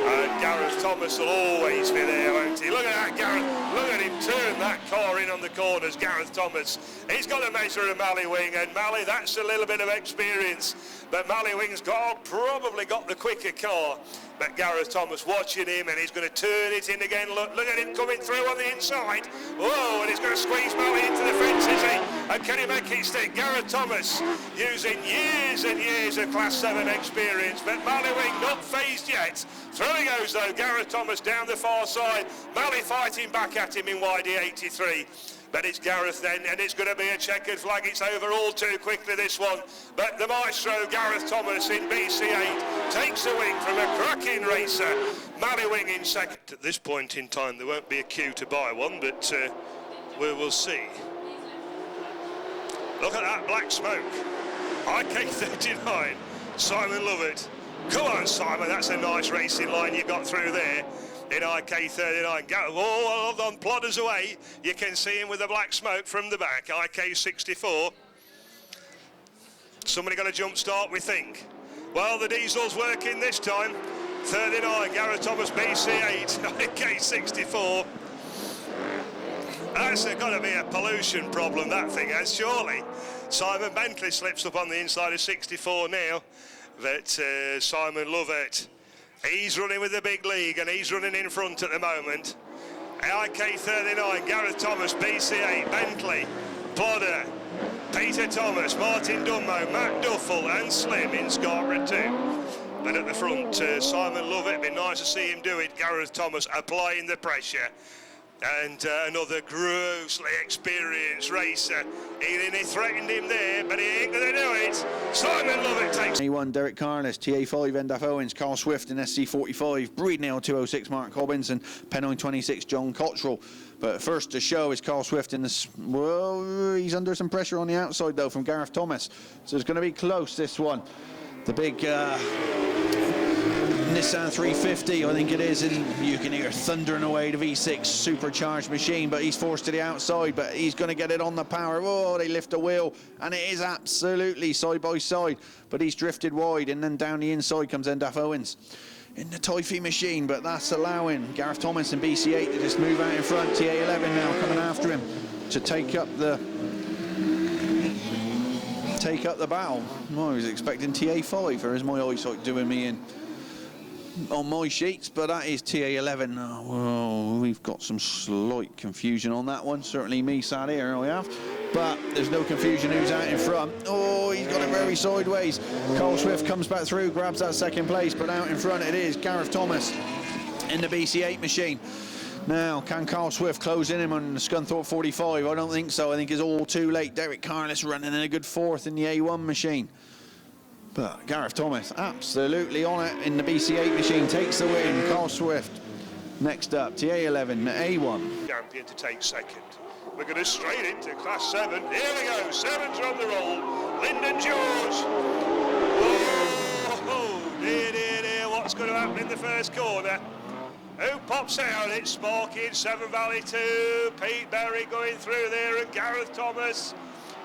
And Gareth Thomas will always be there, won't he? Look at that, Gareth. Look at him turn that car in on the corners, Gareth Thomas. He's got a measure of Mallywing, and Mally, that's a little bit of experience. But Mallywing's probably got the quicker car. But Gareth Thomas watching him, and he's going to turn it in again. Look at him coming through on the inside. Whoa, and he's going to squeeze Mally into the fence, is he? And can he make it stick? Gareth Thomas using years and years of Class 7 experience, but Mallywing not phased yet. Through he goes though, Gareth Thomas down the far side. Mally fighting back at him in YD83. But it's Gareth then, and it's going to be a checkered flag. It's over all too quickly, this one. But the Maestro, Gareth Thomas, in BC8, takes a wing from a cracking racer. Mallywing in second. At this point in time, there won't be a queue to buy one, but we will see. Look at that black smoke. IK39, Simon Lovett. Come on, Simon, that's a nice racing line you got through there. In IK39, hold on, plodders away. You can see him with the black smoke from the back. IK64. Somebody got a jump start, we think. Well, the diesel's working this time. 39, Gareth Thomas, BC8, IK64. That's got to be a pollution problem, that thing has, surely. Simon Bentley slips up on the inside of 64 now. But Simon Lovett, he's running with the big league, and he's running in front at the moment. IK39, Gareth Thomas, BC8, Bentley, Plodder, Peter Thomas, Martin Dunmo, Matt Duffel and Slim in Scarra too. But at the front, Simon Lovett, been nice to see him do it. Gareth Thomas applying the pressure. And another grossly experienced racer. He threatened him there, but he ain't going to do it. Simon Lovett takes... A1, Derek Carness, TA5, Endaf Owens, Carl Swift in SC45, Breednail 206, Mark Hobbins, and Pennine 26, John Cottrell. But first to show is Carl Swift in this... Well, he's under some pressure on the outside, though, from Gareth Thomas. So it's going to be close, this one. The big... Nissan 350, I think it is, and you can hear thundering away the V6 supercharged machine, but he's forced to the outside, but he's going to get it on the power. Oh, they lift the wheel, and it is absolutely side by side, but he's drifted wide, and then down the inside comes Endaf Owens in the Typhy machine, but that's allowing Gareth Thomas and BC8 to just move out in front. TA11 now coming after him to take up the battle. Well, I was expecting TA5, or is my eyesight doing me in on my sheets, but that is TA11. Oh, well, we've got some slight confusion on that one. Certainly me sat here, I have. But there's no confusion who's out in front. Oh, he's got it very sideways. Carl Swift comes back through, grabs that second place, but out in front it is Gareth Thomas in the BC8 machine. Now, can Carl Swift close in him on the Scunthorpe 45? I don't think so. I think it's all too late. Derek Carness running in a good fourth in the A1 machine. But Gareth Thomas absolutely on it in the BC8 machine, takes the win. Carl Swift next up, TA11, A1. Champion to take second. We're going straight into Class 7. Here we go, 7's on the roll. Lyndon George. Oh, dear, what's going to happen in the first corner? Who pops out? It's Sparky in 7 Valley 2. Pete Berry going through there, and Gareth Thomas.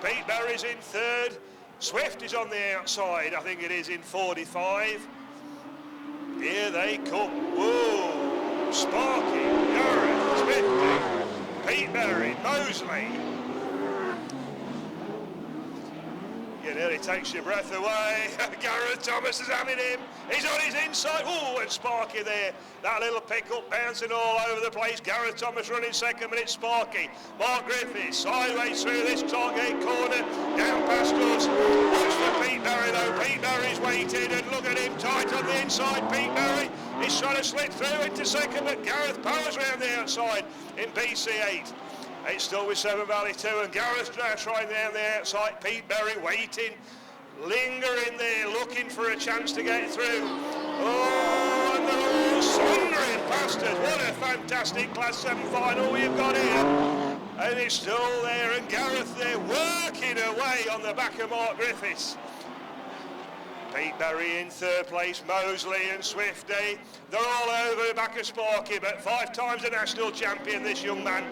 Pete Berry's in third. Swift is on the outside, I think it is in 45. Here they come. Whoa! Sparky, Gareth, Swift, Pete Berry, Mosley. You nearly takes your breath away. Gareth Thomas is having him. He's on his inside. Oh, and Sparky there. That little pickup bouncing all over the place. Gareth Thomas running second, but it's Sparky. Mark Griffiths sideways through this target corner. Down past us. Watch for Pete Berry though. Pete Berry's waiting, and look at him tight on the inside. Pete Berry is trying to slip through into second, but Gareth powers round the outside in BC8. It's still with 7 Valley 2, and Gareth trying down the outside. Pete Berry waiting, lingering there, looking for a chance to get through. Oh, and they're all thundering past us. What a fantastic Class 7 final we've got here. And it's still there, and Gareth there working away on the back of Mark Griffiths. Pete Berry in third place, Mosley and Swifty. They're all over the back of Sparky, but 5 times a national champion, this young man.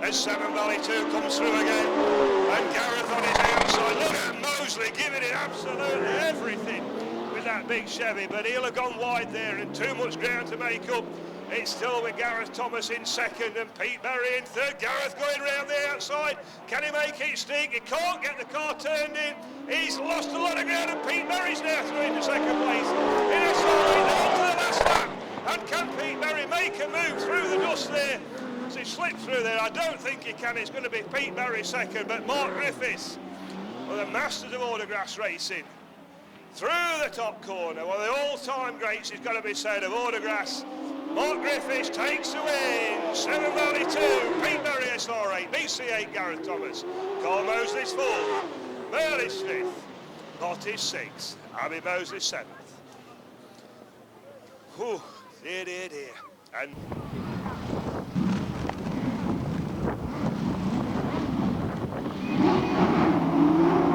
As 7 Valley 2 comes through again, and Gareth on his outside. Look at Mosley giving it absolutely everything with that big Chevy, but he'll have gone wide there and too much ground to make up. It's still with Gareth Thomas in second and Pete Berry in third. Gareth going round the outside. Can he make it stick? He can't get the car turned in. He's lost a lot of ground and Pete Berry's now through into second place. In a solid down to the last lap. And can Pete Berry make a move through the dust there? As he slipped through there, I don't think he can. It's going to be Pete Berry second, but Mark Griffiths, one of the masters of autographs racing, through the top corner. One of the all-time greats is going to be said of autographs. Mark Griffiths takes the win. 7 Valley 2, Pete Berry SR8, BC8 Gareth Thomas. Carl Mosley's 4th, Merle's 5th, Lottie 6th, Abby Mosley 7th. Whew, dear. And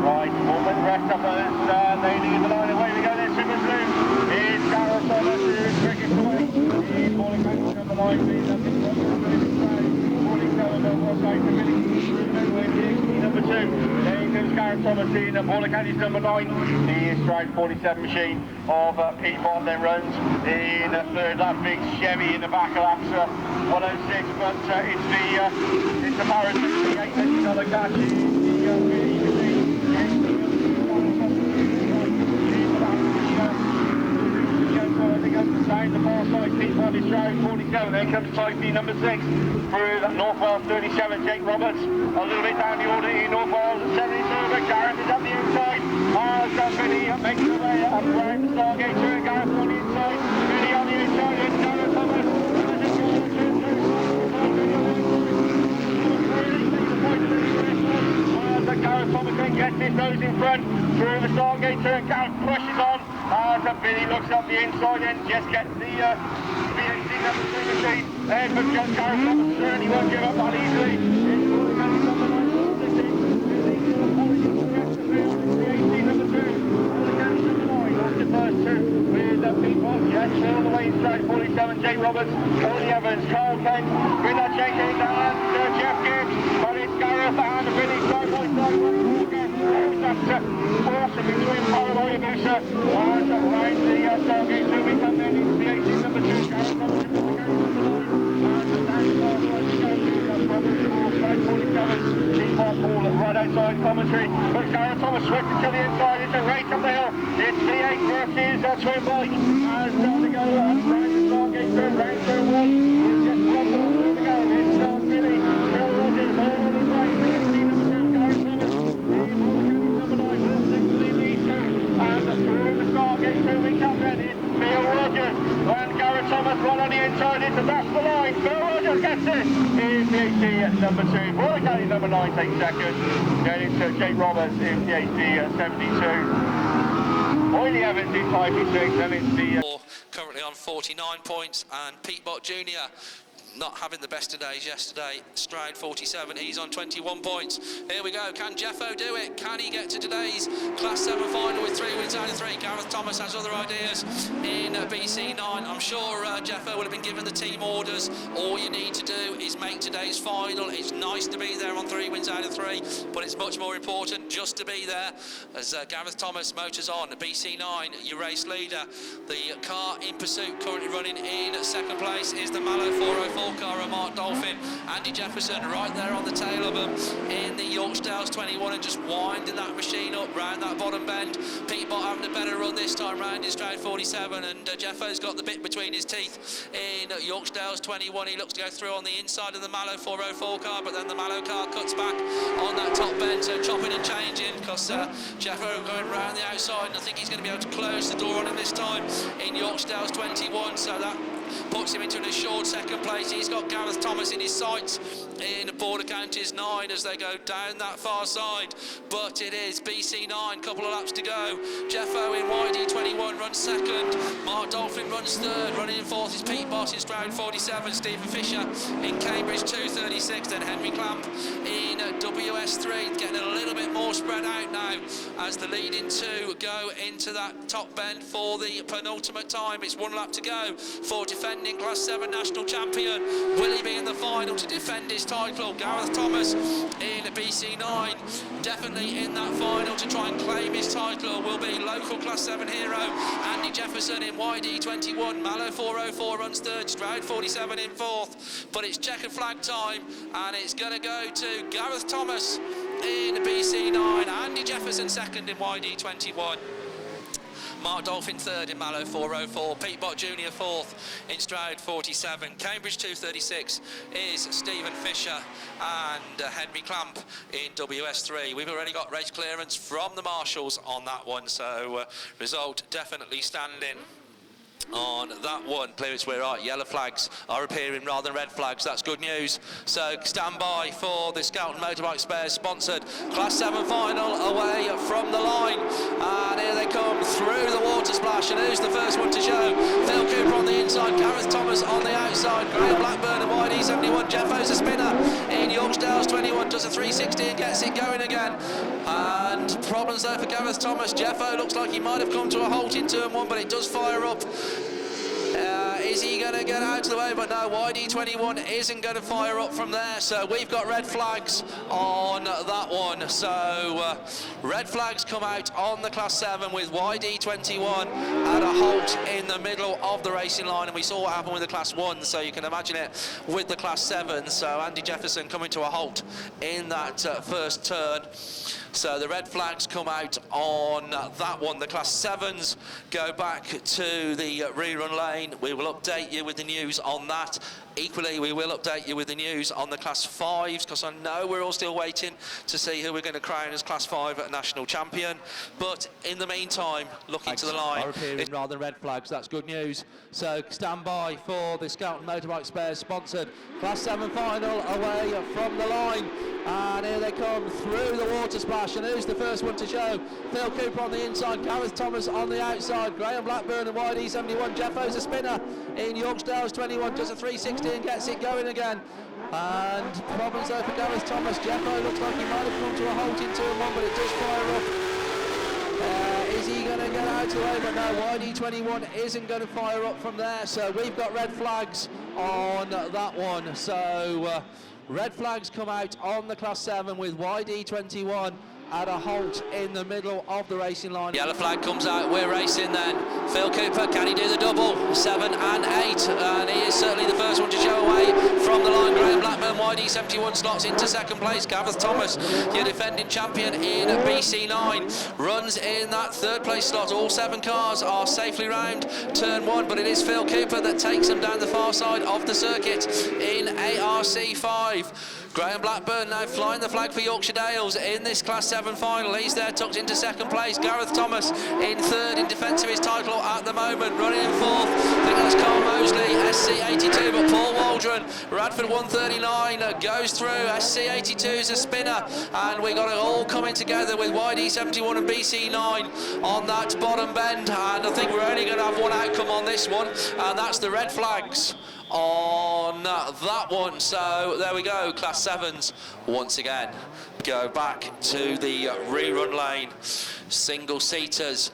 right, moment, rest of us, they leave the line, away we go, there's Super Zoom. Here's Gareth Thomas, who's quickest away. He's falling back to number 9, he's up in front of the falling down the west side to Billy, number 2. There comes Gareth Thomas in, Paula County's number 9. He is stride 47 machine of Pete Bond, then runs in third, that big Chevy in the back of that 106, but it's the Paris 68 that he's on the catch. The far side, Pete Bond is stride 47, then comes type B number 6 through that North Wales 37, Jake Roberts, a little bit down the order in North Wales at 72, but Gareth is up the inside, Billy makes the way up around the Stargate to Gareth on the inside, Billy on the inside, and Gareth Thomas, Gareth Thomas then gets his nose in front through the Stargate turn. Gareth pushes on as Billy looks up the inside and just gets the VAC number 17. But Gareth Thomas certainly won't give up that easily. First two with Pete Bond, yes, all the way inside 47, Jake Roberts, Cody Evans, Carl Kent, with that changing and Jeff Gibbs, but it's Gareth and Billy side by side, that's awesome between Paranoia Musa and around the Stargate 2, we come then into the 18 number 2, Gareth Thomas, right outside commentary, but Scarra Thomas swift to the inside, it's a race up the hill, it's V8 versus Twin Bike, as down to go, and round the Stargate turn, round turn 1, it's just one more to go, it's Billy, Bill Rogers, all on his way, 16 number 2, Gareth Thomas, number 9, 6 lead these two, and through the Stargate turn we come then, it's Bill Rogers, and Gareth Thomas run on the inside, it's a dash the line, Bill Rogers gets it, in PhD at number 2, Paula County number 9 takes second, then it's Jake Roberts in PhD at 72, Oily Evans in 56, then it's the... Currently on 49 points, and Pete Bott Jr. not having the best of days yesterday. Stride 47, he's on 21 points. Here we go, can Jeffo do it? Can he get to today's Class 7 final with 3 wins out of 3? Gareth Thomas has other ideas in BC9. I'm sure Jeffo will have been given the team orders. All you need to do is make today's final. It's nice to be there on 3 wins out of 3, but it's much more important just to be there. As Gareth Thomas motors on, BC9, your race leader. The car in pursuit, currently running in second place, is the Mallow 404 car of Mark Dolphin. Andy Jefferson right there on the tail of them in the Yorkdales 21 and just winding that machine up round that bottom bend. Pete Bott having a better run this time round in stride 47, and Jeffo's got the bit between his teeth in Yorkdales 21. He looks to go through on the inside of the Mallow 404 car, but then the Mallow car cuts back on that top bend, so chopping and changing because Jeffo going round the outside, and I think he's going to be able to close the door on him this time in Yorkdales 21, so that puts him into an assured second place. He's got Gareth Thomas in his sights in Border Counties 9 as they go down that far side, but it is BC9, couple of laps to go. Jeffo in YD 21 runs second, Mark Dolphin runs third, running in fourth is Pete Bott in Stroud 47, Stephen Fisher in Cambridge 236, then Henry Clamp in WS3, getting a little bit more spread out now as the leading two go into that top bend for the penultimate time. It's 1 lap to go for defending defending Class 7 national champion. Will he be in the final to defend his title? Gareth Thomas in BC9, definitely in that final to try and claim his title, will be local Class 7 hero Andy Jefferson in YD21. Mallow 404 runs third, Stroud 47 in fourth. But it's checkered flag time, and it's going to go to Gareth Thomas in BC9, Andy Jefferson second in YD21. Mark Dolphin third in Mallow 404, Pete Bott Jr. fourth in Stroud 47, Cambridge 236 is Stephen Fisher, and Henry Clamp in WS3. We've already got race clearance from the marshals on that one, so result definitely standing on that one. Clearance where our yellow flags are appearing rather than red flags. That's good news. So stand by for the Scout and Motorbike Spares sponsored Class 7 final away from the line, and here they come through the water splash. And who's the first one to show? Phil Cooper on the inside, Gareth Thomas on the outside, Graham Blackburn and YD71. Jeffo's a spinner in Yorksdale's 21, does a 360 and gets it going again. And problems there for Gareth Thomas. Jeffo looks like he might have come to a halt in turn one, but it does fire up. Is he going to get out of the way? But no, YD21 isn't going to fire up from there. So we've got red flags on that one. So red flags come out on the Class 7 with YD21 at a halt in the middle of the racing line. And we saw what happened with the Class 1, so you can imagine it with the Class 7. So Andy Jefferson coming to a halt in that first turn. So the red flags come out on that one. The Class 7s go back to the rerun lane. We will update you with the news on that. Equally, we will update you with the news on the Class 5s, because I know we're all still waiting to see who we're going to crown as Class 5 national champion. But in the meantime, looking to the line, rather than red flags, that's good news. So stand by for the Scout and Motorbike Spares sponsored Class 7 final away from the line. And here they come through the water splash, and who's the first one to show? Phil Cooper on the inside, Gareth Thomas on the outside, Graham Blackburn and YD71. Jeffo's a spinner in Yorksdale's 21, does a 360 and gets it going again. And problems there for Gareth Thomas. Jeffo looks like he might have come to a halt in turn one, but it does fire up. Is he going to get out of the way? But no, YD21 isn't going to fire up from there. So we've got red flags on that one. So red flags come out on the Class 7 with YD21 at a halt in the middle of the racing line. Yellow flag comes out, we're racing then. Phil Cooper, can he do the double? 7 and 8, and he is certainly the first one to show away from the line. Graham Blackburn, YD71 slots into second place. Gareth Thomas, your defending champion in BC9, runs in that third place slot. All 7 cars are safely round turn 1, but it is Phil Cooper that takes them down the far side of the circuit in ARC5. Graham Blackburn now flying the flag for Yorkshire Dales in this Class 7 final. He's there tucked into second place. Gareth Thomas in third in defence of his title at the moment. Running in fourth, I think that's Carl Mosley, SC82, but Paul Waldron, Radford 139 goes through. SC82 is a spinner, and we got it all coming together with YD71 and BC9 on that bottom bend. And I think we're only going to have one outcome on this one, and that's the red flags on that one. So there we go, Class 7s once again go back to the rerun lane. Single seaters.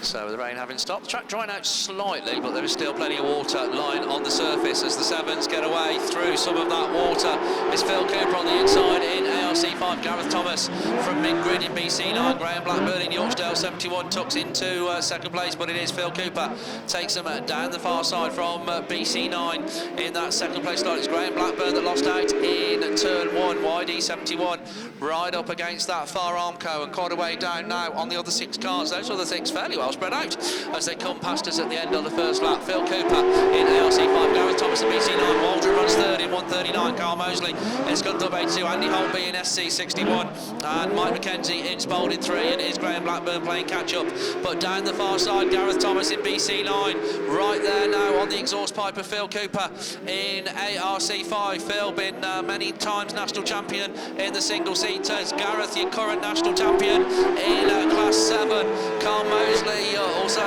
So with the rain having stopped, the track drying out slightly, but there is still plenty of water lying on the surface as the 7s get away through some of that water. It's Phil Cooper on the inside in ARC5, Gareth Thomas from mid-grid in BC9, Graham Blackburn in Yorksdale 71 tucks into second place, but it is Phil Cooper takes them down the far side from BC9 in that second place slot. It's Graham Blackburn that lost out in turn 1, YD71 right up against that far Armco and quite a way down now on the other 6 cars. Those other 6 fairly well spread out as they come past us at the end of the first lap. Phil Cooper in ARC5, Gareth Thomas in BC9, Waldron runs third in 139, Carl Mosley in Scunthorpe 82, Andy Holtby in SC61, and Mike McKenzie in Spalding 3, and it is Graham Blackburn playing catch up. But down the far side, Gareth Thomas in BC9, right there now on the exhaust pipe of Phil Cooper in ARC5. Phil been many times national champion in the single seaters. Gareth, your current national champion in Class 7. Carl Mosley, also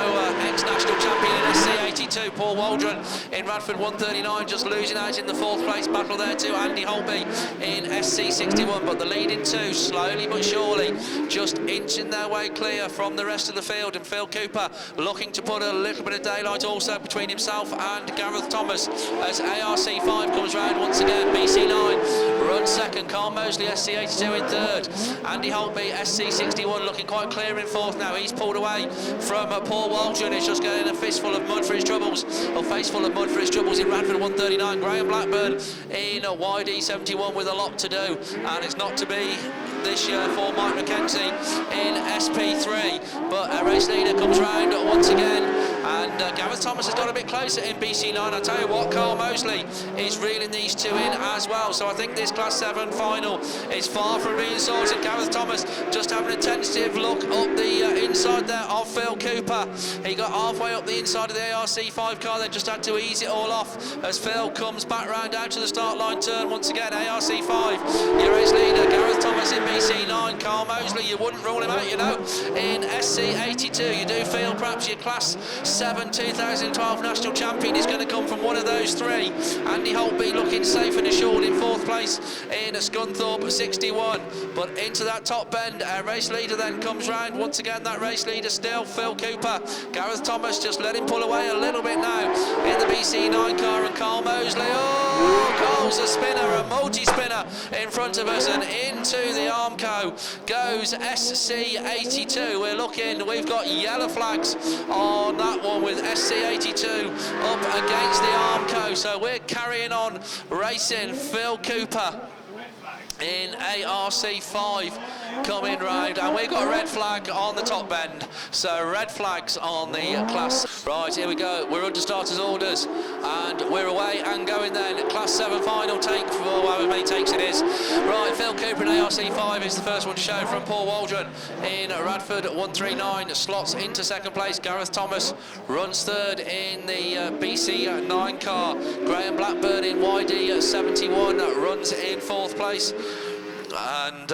ex-national champion in SC82 SC82. Paul Waldron in Radford 139, just losing out in the 4th place battle there to Andy Holtby in SC61, but the leading two slowly but surely just inching their way clear from the rest of the field, and Phil Cooper looking to put a little bit of daylight also between himself and Gareth Thomas as ARC5 comes round once again. BC9 runs second, Carl Mosley SC82 in 3rd, Andy Holtby SC61 looking quite clear in 4th now. He's pulled away from Paul Waldron, who's just getting a fistful of mud for his troubles, or faceful of mud for his troubles in Radford 139. Graham Blackburn in YD71 with a lot to do, and it's not to be this year for Mike McKenzie in SP3, but a race leader comes round once again, and Gareth Thomas has got a bit closer in BC9. I tell you what, Carl Mosley is reeling these two in as well, so I think this Class 7 final is far from being sorted. Gareth Thomas just having a tentative look up the inside there of Phil Cooper. He got halfway up the inside of the ARC5 car, then just had to ease it all off as Phil comes back round out to the start line turn once again. ARC5, your race leader, Gareth Thomas in BC9. Carl Mosley, you wouldn't rule him out, you know, in SC82. You do feel perhaps your Class 7 2012 national champion is going to come from one of those three. Andy Holtby looking safe and assured in 4th place in Scunthorpe 61, but into that top bend, a race leader then comes round once again. That race leader still Phil Cooper. Gareth Thomas just let him pull away a little bit now in the BC9 car, and Carl Mosley, Carl's a spinner, a multi-spinner in front of us, and into the Armco goes SC82. We've got yellow flags on that one with SC82 up against the Armco, so we're carrying on racing. Phil Cooper in ARC5 coming round, and we've got a red flag on the top bend, so red flags on the class. Right, here we go, we're under starters orders and we're away and going then. Class 7 final take for however many takes it is. Right, Phil Cooper in ARC5 is the first one to show from Paul Waldron in Radford 139, slots into 2nd place. Gareth Thomas runs 3rd in the BC9 car. Graham Blackburn in YD71 runs in 4th place. And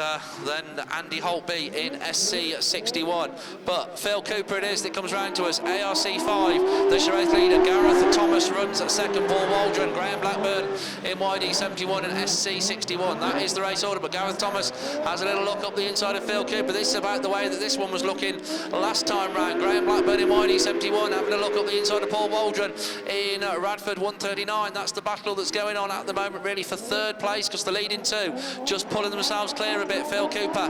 then Andy Holtby in SC61. But Phil Cooper it is that comes round to us. ARC5, the Chareth leader, Gareth Thomas runs 2nd, Paul Waldron, Graham Blackburn in YD71 and SC61. That is the race order, but Gareth Thomas has a little look up the inside of Phil Cooper. This is about the way that this one was looking last time round. Graham Blackburn in YD71 having a look up the inside of Paul Waldron in Radford 139. That's the battle that's going on at the moment really for 3rd place, because the leading two just pulling themselves clear a bit. Phil Cooper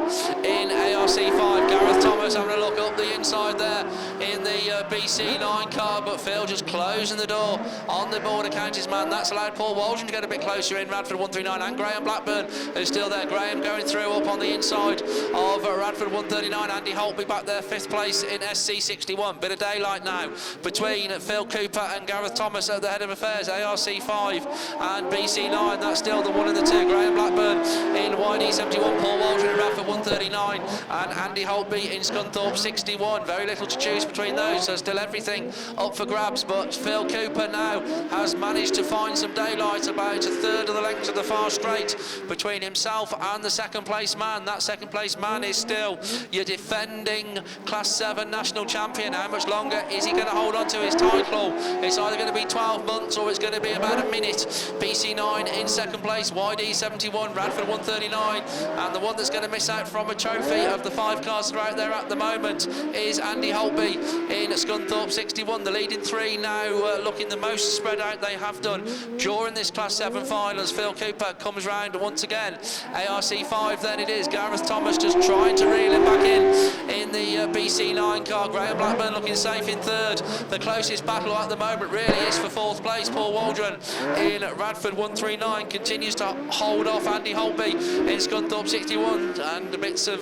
in ARC5, Gareth Thomas having a look up the inside there in the BC9 car, but Phil just closing the door on the border counties man. That's allowed Paul Waldron to get a bit closer in Radford 139, and Graham Blackburn who's still there. Graham going through up on the inside of Radford 139. Andy Holtby back there 5th place in SC61. Bit of daylight now between Phil Cooper and Gareth Thomas at the head of affairs. ARC5 and BC9, that's still the one and the two. Graham Blackburn in YD71, Paul Waldron in Radford 139 and Andy Holtby in Scunthorpe 61. Very little to choose between those, so still everything up for grabs, but Phil Cooper now has managed to find some daylight, about 1/3 of the length of the far straight between himself and the 2nd place man. That 2nd place man is still your defending Class 7 national champion. How much longer is he going to hold on to his title? It's either going to be 12 months or it's going to be about a minute. BC9 in 2nd place, YD71, Radford 139, and the one that's going to miss out from a trophy of the 5 cars that are out there at the moment is Andy Holtby in Scunthorpe 61. The leading three now looking the most spread out they have done during this Class 7 final as Phil Cooper comes round once again. ARC5 then it is. Gareth Thomas just trying to reel him back in the BC9 car. Graham Blackburn looking safe in 3rd. The closest battle at the moment really is for 4th place. Paul Waldron in Radford 139 continues to hold off Andy Holtby in Scunthorpe 61, and bits of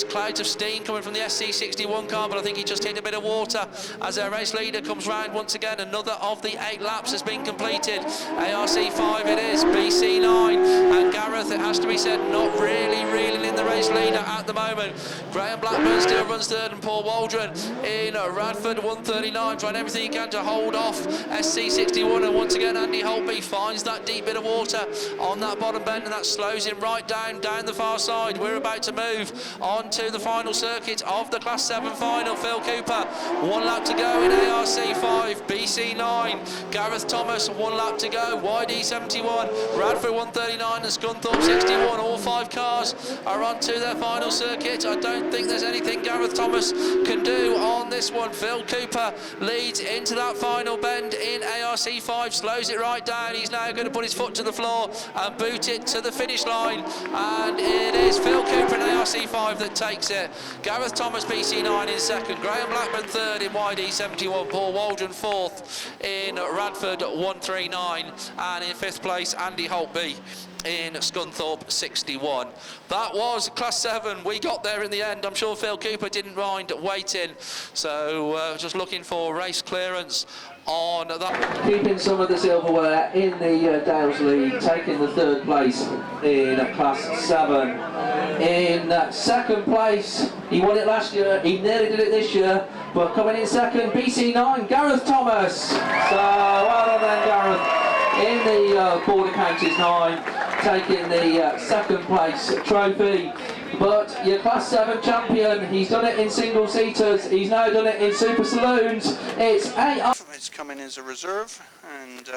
clouds of steam coming from the SC61 car, but I think he just hit a bit of water as our race leader comes round once again. Another of the 8 laps has been completed. ARC5 it is, BC9, and Gareth, it has to be said, not really reeling in the race leader at the moment. Graham Blackburn still runs 3rd, and Paul Waldron in Radford 139 trying everything he can to hold off SC61, and once again Andy Holtby finds that deep bit of water on that bottom bend, and that slows him right down round down the far side. We're about to move on to the final circuit of the Class 7 final. Phil Cooper, 1 lap to go in ARC 5, BC 9. Gareth Thomas, 1 lap to go, YD 71, Radford 139 and Scunthorpe 61. All 5 cars are on to their final circuit. I don't think there's anything Gareth Thomas can do on this one. Phil Cooper leads into that final bend in ARC 5, slows it right down. He's now going to put his foot to the floor and boot it to the finish line, and it is Phil Cooper in ARC 5 that takes it. Gareth Thomas BC 9 in second, Graham Blackburn third in YD 71, Paul Waldron fourth in Radford 139, and in fifth place Andy Holtby in Scunthorpe 61. That was Class 7. We got there in the end. I'm sure Phil Cooper didn't mind waiting, so just looking for race clearance on that. Keeping some of the silverware in the Dales League, taking the 3rd place in Class 7. In second place, he won it last year, he nearly did it this year, but coming in second, BC 9, Gareth Thomas. So well done then, Gareth. In the Border Counties 9, taking the 2nd place trophy. But your Class 7 champion, he's done it in single seaters, he's now done it in super saloons. It's It's coming as a reserve, and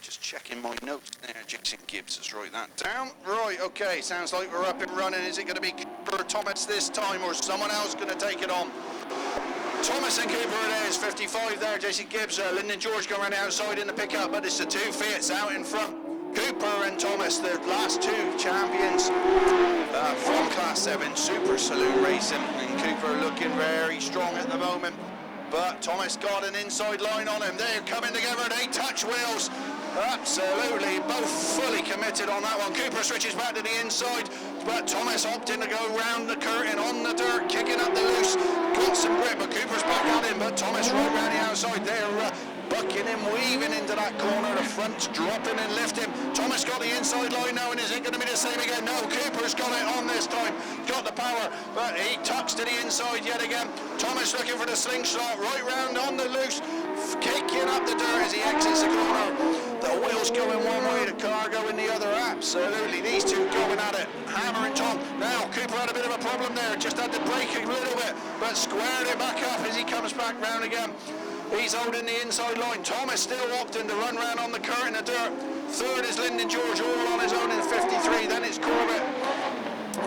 just checking my notes there. Jason Gibbs has write that down. Right, okay, sounds like we're up and running. Is it going to be Cooper Thomas this time, or someone else going to take it on? Thomas and Cooper it is, 55 there, Jason Gibbs. Lyndon George going around the outside in the pickup, but it's the 2 Fiats out in front. Cooper and Thomas, the last 2 champions from Class 7 Super Saloon Racing, and Cooper looking very strong at the moment. But Thomas got an inside line on him. They're coming together, they touch wheels. Absolutely, both fully committed on that one. Cooper switches back to the inside, but Thomas opting to go round the curtain on the dirt, kicking up the loose. Got some grip, but Cooper's back at him, but Thomas right round the outside. They're bucking him, weaving into that corner, the front dropping and lifting. Thomas got the inside line now, and is it going to be the same again? No, Cooper's got it on this time, got the power, but he tucks to the inside yet again. Thomas looking for the slingshot, right round on the loose, kicking up the dirt as he exits the corner. The wheels going one way, the car going the other. Absolutely, these 2 going at it, hammer and Tom. Now Cooper had a bit of a problem there, just had to brake a little bit, but squared it back up as he comes back round again. He's holding the inside line. Thomas still opting to run round on the curtain of dirt. 3rd is Lyndon George, all on his own in 53. Then it's Corbett.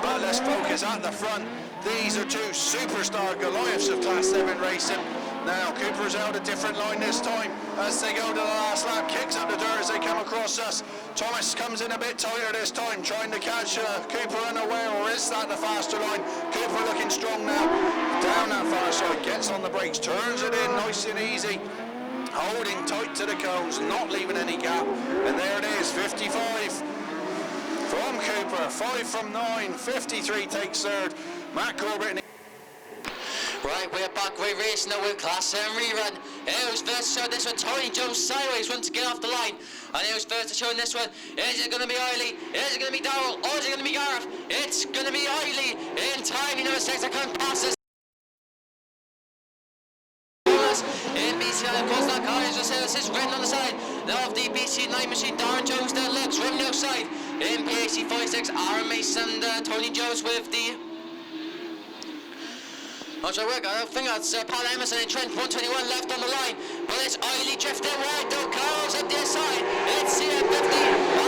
But let's focus at the front. These are 2 superstar Goliaths of Class 7 racing. Now Cooper's out a different line this time as they go to the last lap, kicks up the dirt as they come across us. Thomas comes in a bit tighter this time, trying to catch Cooper unaware, or is that the faster line? Cooper looking strong now, down that far side, gets on the brakes, turns it in nice and easy, holding tight to the cones, not leaving any gap, and there it is, 55 from Cooper, 5 from 9, 53 takes 3rd, Matt Corbett. Right, we're back, we're racing now with Class 7 rerun. Here's first to show this one, Tony Jones sideways, wants to get off the line. And here's first to show this one, is it going to be Eiley, is it going to be Darrell, or is it going to be Gareth? It's going to be Eiley in time, he never mistakes, I can't pass this. In BC9, of course, that car is just services written on the side. Now of the BC9 machine, Darren Jones there looks running outside. In PAC 46, Aaron Mason and Tony Jones with the... Not sure work, I think that's Paul Emerson and Trent 121 left on the line. But it's Eiley drifting wide, though cars up their side. It's CM50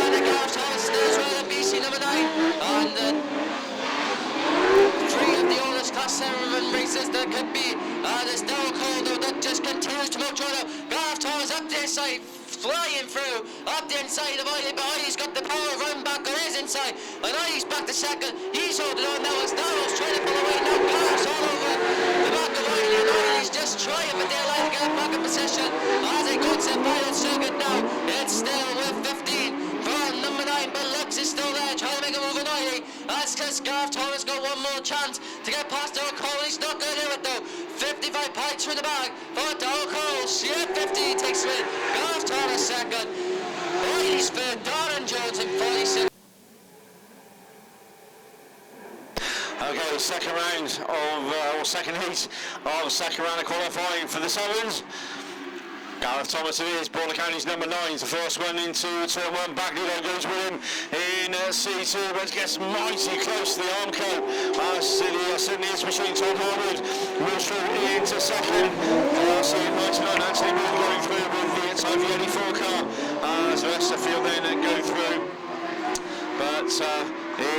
and the Gareth Thomas as well in BC number 9. And 3 of the oldest Class 7 races that could be. There's Darrell Cole that just continues to move through. Gareth Thomas up their side, flying through, up the inside of Eiley, but Eiley's got the power of running back on his inside. And Eiley's back to second, he's holding on now as Darrell's trying to pull away. Now Gareth's all over the back of Eiley, and Eiley's just trying for their life to get back in position. As they go to the final circuit now, it's still with 15 from number 9, but Lux is still there, trying to make a move on Eiley. That's because Gareth Thomas got one more chance to get past Darrell Cole. He's not going to do it though. 55 pints through the bag for Darrell Cole. CM50 takes it. Gareth Thomas second. Eiley's third. Darren Jones in 46. Okay, second round of, or second heat of second round of qualifying for the Sevens. Gareth Thomas it is, Border County's number 9, the first one into turn 1, Bagley though goes with him in C2, but gets mighty close to the Armco. Sydney is between Tom Harwood, Maestro into second, ARC 99, Anthony Moore going through with the time for the 84 car, as the rest of the field then go through. But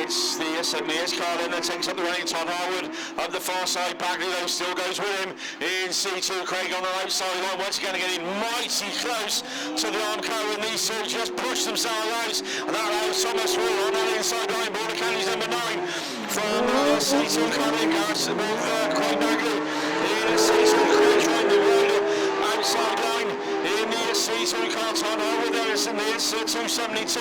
it's the SMES car then that takes up the running. Todd Harwood up the far side. Bagley though still goes with him in C2. Craig on the outside line once again getting mighty close to the Armco, and these two just push themselves out, and that allows Thomas through on that inside line. Border County's number 9 from C2 coming. Gareth with Craig Bagley in C2. Craig's round the road outside line in the C2 car. Todd Harwood there is in the 272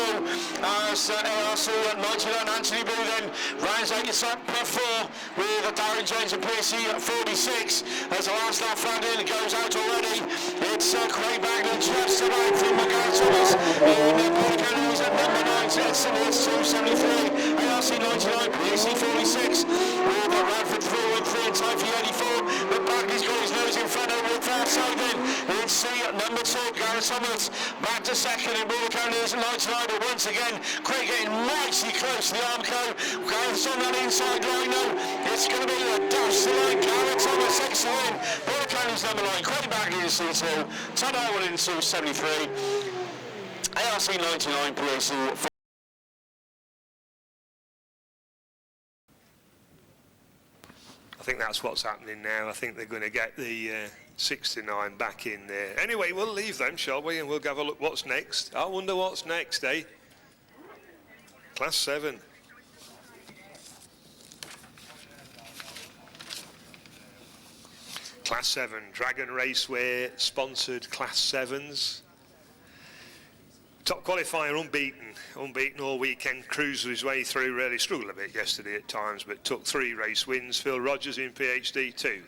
as ARC at 99. Anthony Boo then rounds out your top 4 with Darren Jones and PC at 46 as the last lap flat in goes out already. It's Craig Bagley just away from Gareth Thomas in the Border County at number 9. It's 273 ARC 99 PC 46 with Radford through in 3 in time for the 84, but Bagley's got his nose in front over the far side then. It's number 2 Gareth Thomas back to second in Border County is 99, but once again Craig getting mighty close to the Armco. Gareth's on that inside line though. It's going to be a dash to the line. Gareth Thomas takes the win. Border County's number 9. Craig Bagley in C2. Todd Harwood in 273. ARC 99 PAC. I think that's what's happening now. I think they're going to get the 69 back in there. Anyway, we'll leave them, shall we? And we'll have a look what's next. I wonder what's next, eh? Class 7. Class 7, Dragon Raceway sponsored Class 7s. Top qualifier unbeaten all weekend, cruised his way through, really struggled a bit yesterday at times, but took 3 race wins. Phil Rogers in PhD 2.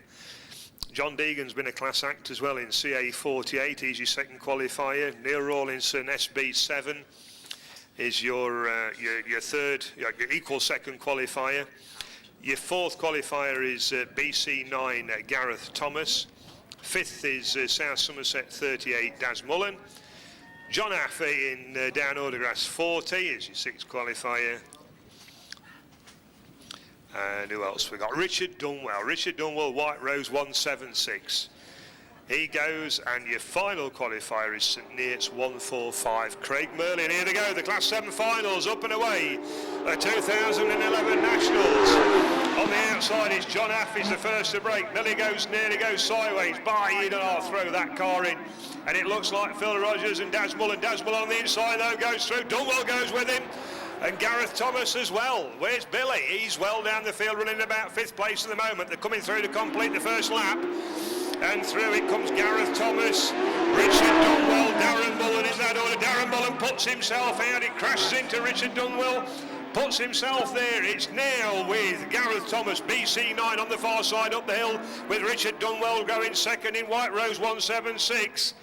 John Deegan's been a class act as well in CA 48, he's your second qualifier. Neil Rawlinson SB 7 is your third, your equal second qualifier. Your fourth qualifier is BC 9 Gareth Thomas. Fifth is South Somerset 38 Daz Mullen. John Affey in Down Aldergrass 40 is your sixth qualifier. And who else we got? Richard Dunwell, White Rose 176. He goes, and your final qualifier is St Neots 145. Craig Merlin, here they go, the Class 7 finals, up and away. The 2011 Nationals. On the outside is John Affey's the first to break. Nearly goes sideways. You don't throw that car in. And it looks like Phil Rogers and Daz Mullen. Daz Mullen on the inside though goes through. Dunwell goes with him. And Gareth Thomas as well. Where's Billy? He's well down the field, running about 5th place at the moment. They're coming through to complete the first lap. And through it comes Gareth Thomas, Richard Dunwell, Darren Mullen in that order. Darren Mullen puts himself out. It crashes into Richard Dunwell. Puts himself there. It's now with Gareth Thomas, BC 9 on the far side up the hill, with Richard Dunwell going second in White Rose 176.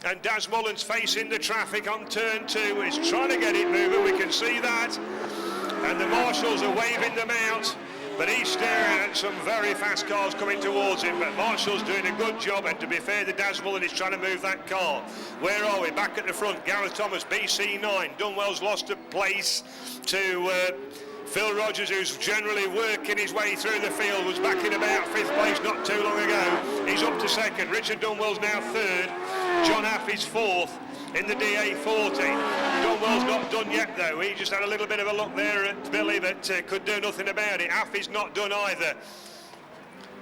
And Daz Mullen's facing the traffic on turn 2. He's trying to get it moving, we can see that. And the marshals are waving them out, but he's staring at some very fast cars coming towards him. But Marshall's doing a good job, and to be fair, the Daz Mullen is trying to move that car. Where are we? Back at the front, Gareth Thomas, BC 9. Dunwell's lost a place to Phil Rogers, who's generally working his way through the field, was back in about 5th place not too long ago. He's up to 2nd. Richard Dunwell's now 3rd. John Affey's 4th in the DA40. Dunwell's not done yet though. He just had a little bit of a look there at Billy, but could do nothing about it. Affey's not done either.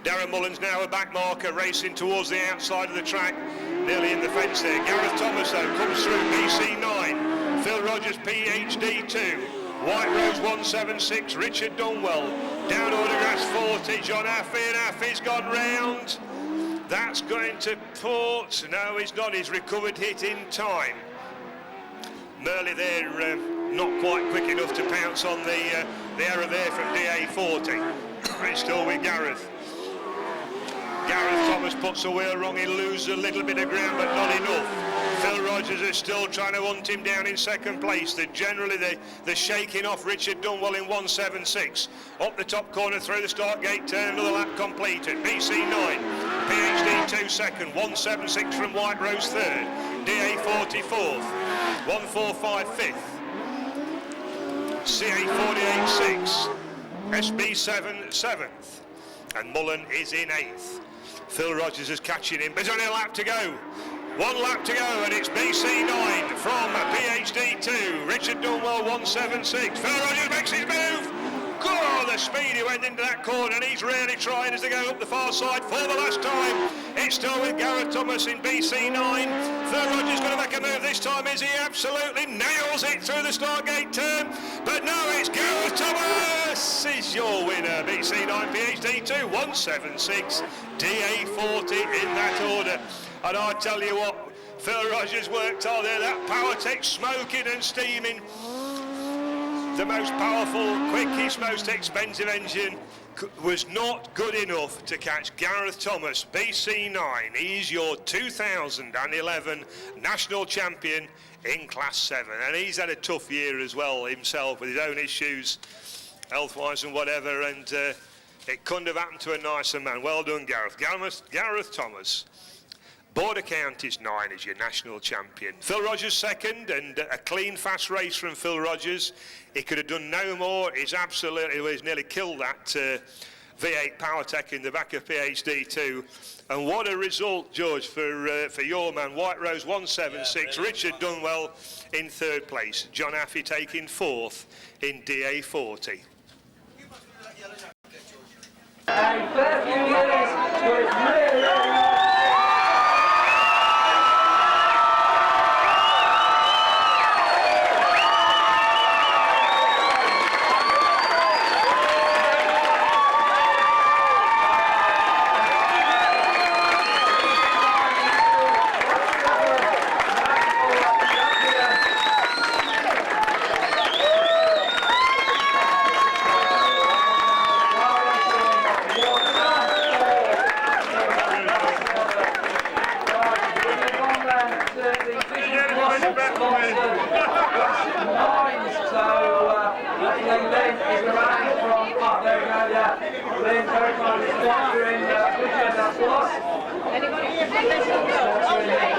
Darren Mullen's now a back marker, racing towards the outside of the track, nearly in the fence there. Gareth Thomas though comes through, BC 9. Phil Rogers, PhD 2. White Rose 176, Richard Dunwell. Down Aldergrass 40, John Affey, and Affey's gone round. That's going to port. No, he's not. He's recovered it in time. Merley there, not quite quick enough to pounce on the error there from DA40. It's still with Gareth. Gareth Thomas puts the wheel wrong. He loses a little bit of ground, but not enough. Phil Rogers is still trying to hunt him down in 2nd place. They're shaking off Richard Dunwell in 176. Up the top corner through the start gate turn, another lap completed. BC 9. PhD 2 second, 176 from White Rose third, DA 40 fourth, 145 fifth, CA 48 sixth, SB 7 seventh, and Mullen is in eighth. Phil Rogers is catching him, but there's only a lap to go. 1 lap to go, and it's BC9 from PhD 2, Richard Dunwell 176. Phil Rogers makes his move. Oh, the speed he went into that corner, and he's really trying as they go up the far side for the last time. It's still with Gareth Thomas in BC9. Phil Rogers going to make a move this time, is he? Absolutely nails it through the Stargate turn. But now it's Gareth Thomas is your winner. BC9 PhD 2, 176, DA 40 in that order. And I tell you what, Phil Rogers worked hard there. That PowerTech smoking and steaming. The most powerful, quickest, most expensive engine was not good enough to catch Gareth Thomas, BC9. He's your 2011 national champion in Class 7. And he's had a tough year as well himself with his own issues, health-wise and whatever. And it couldn't have happened to a nicer man. Well done, Gareth. Gareth Thomas. Border Counties 9 is your national champion. Phil Rogers second, and a clean, fast race from Phil Rogers. He could have done no more. He's nearly killed that V8 PowerTech in the back of PhD 2. And what a result, George, for your man. White Rose 176, Richard Dunwell in third place. John Affey taking fourth in DA 40. And fair few years, so it's really Anybody?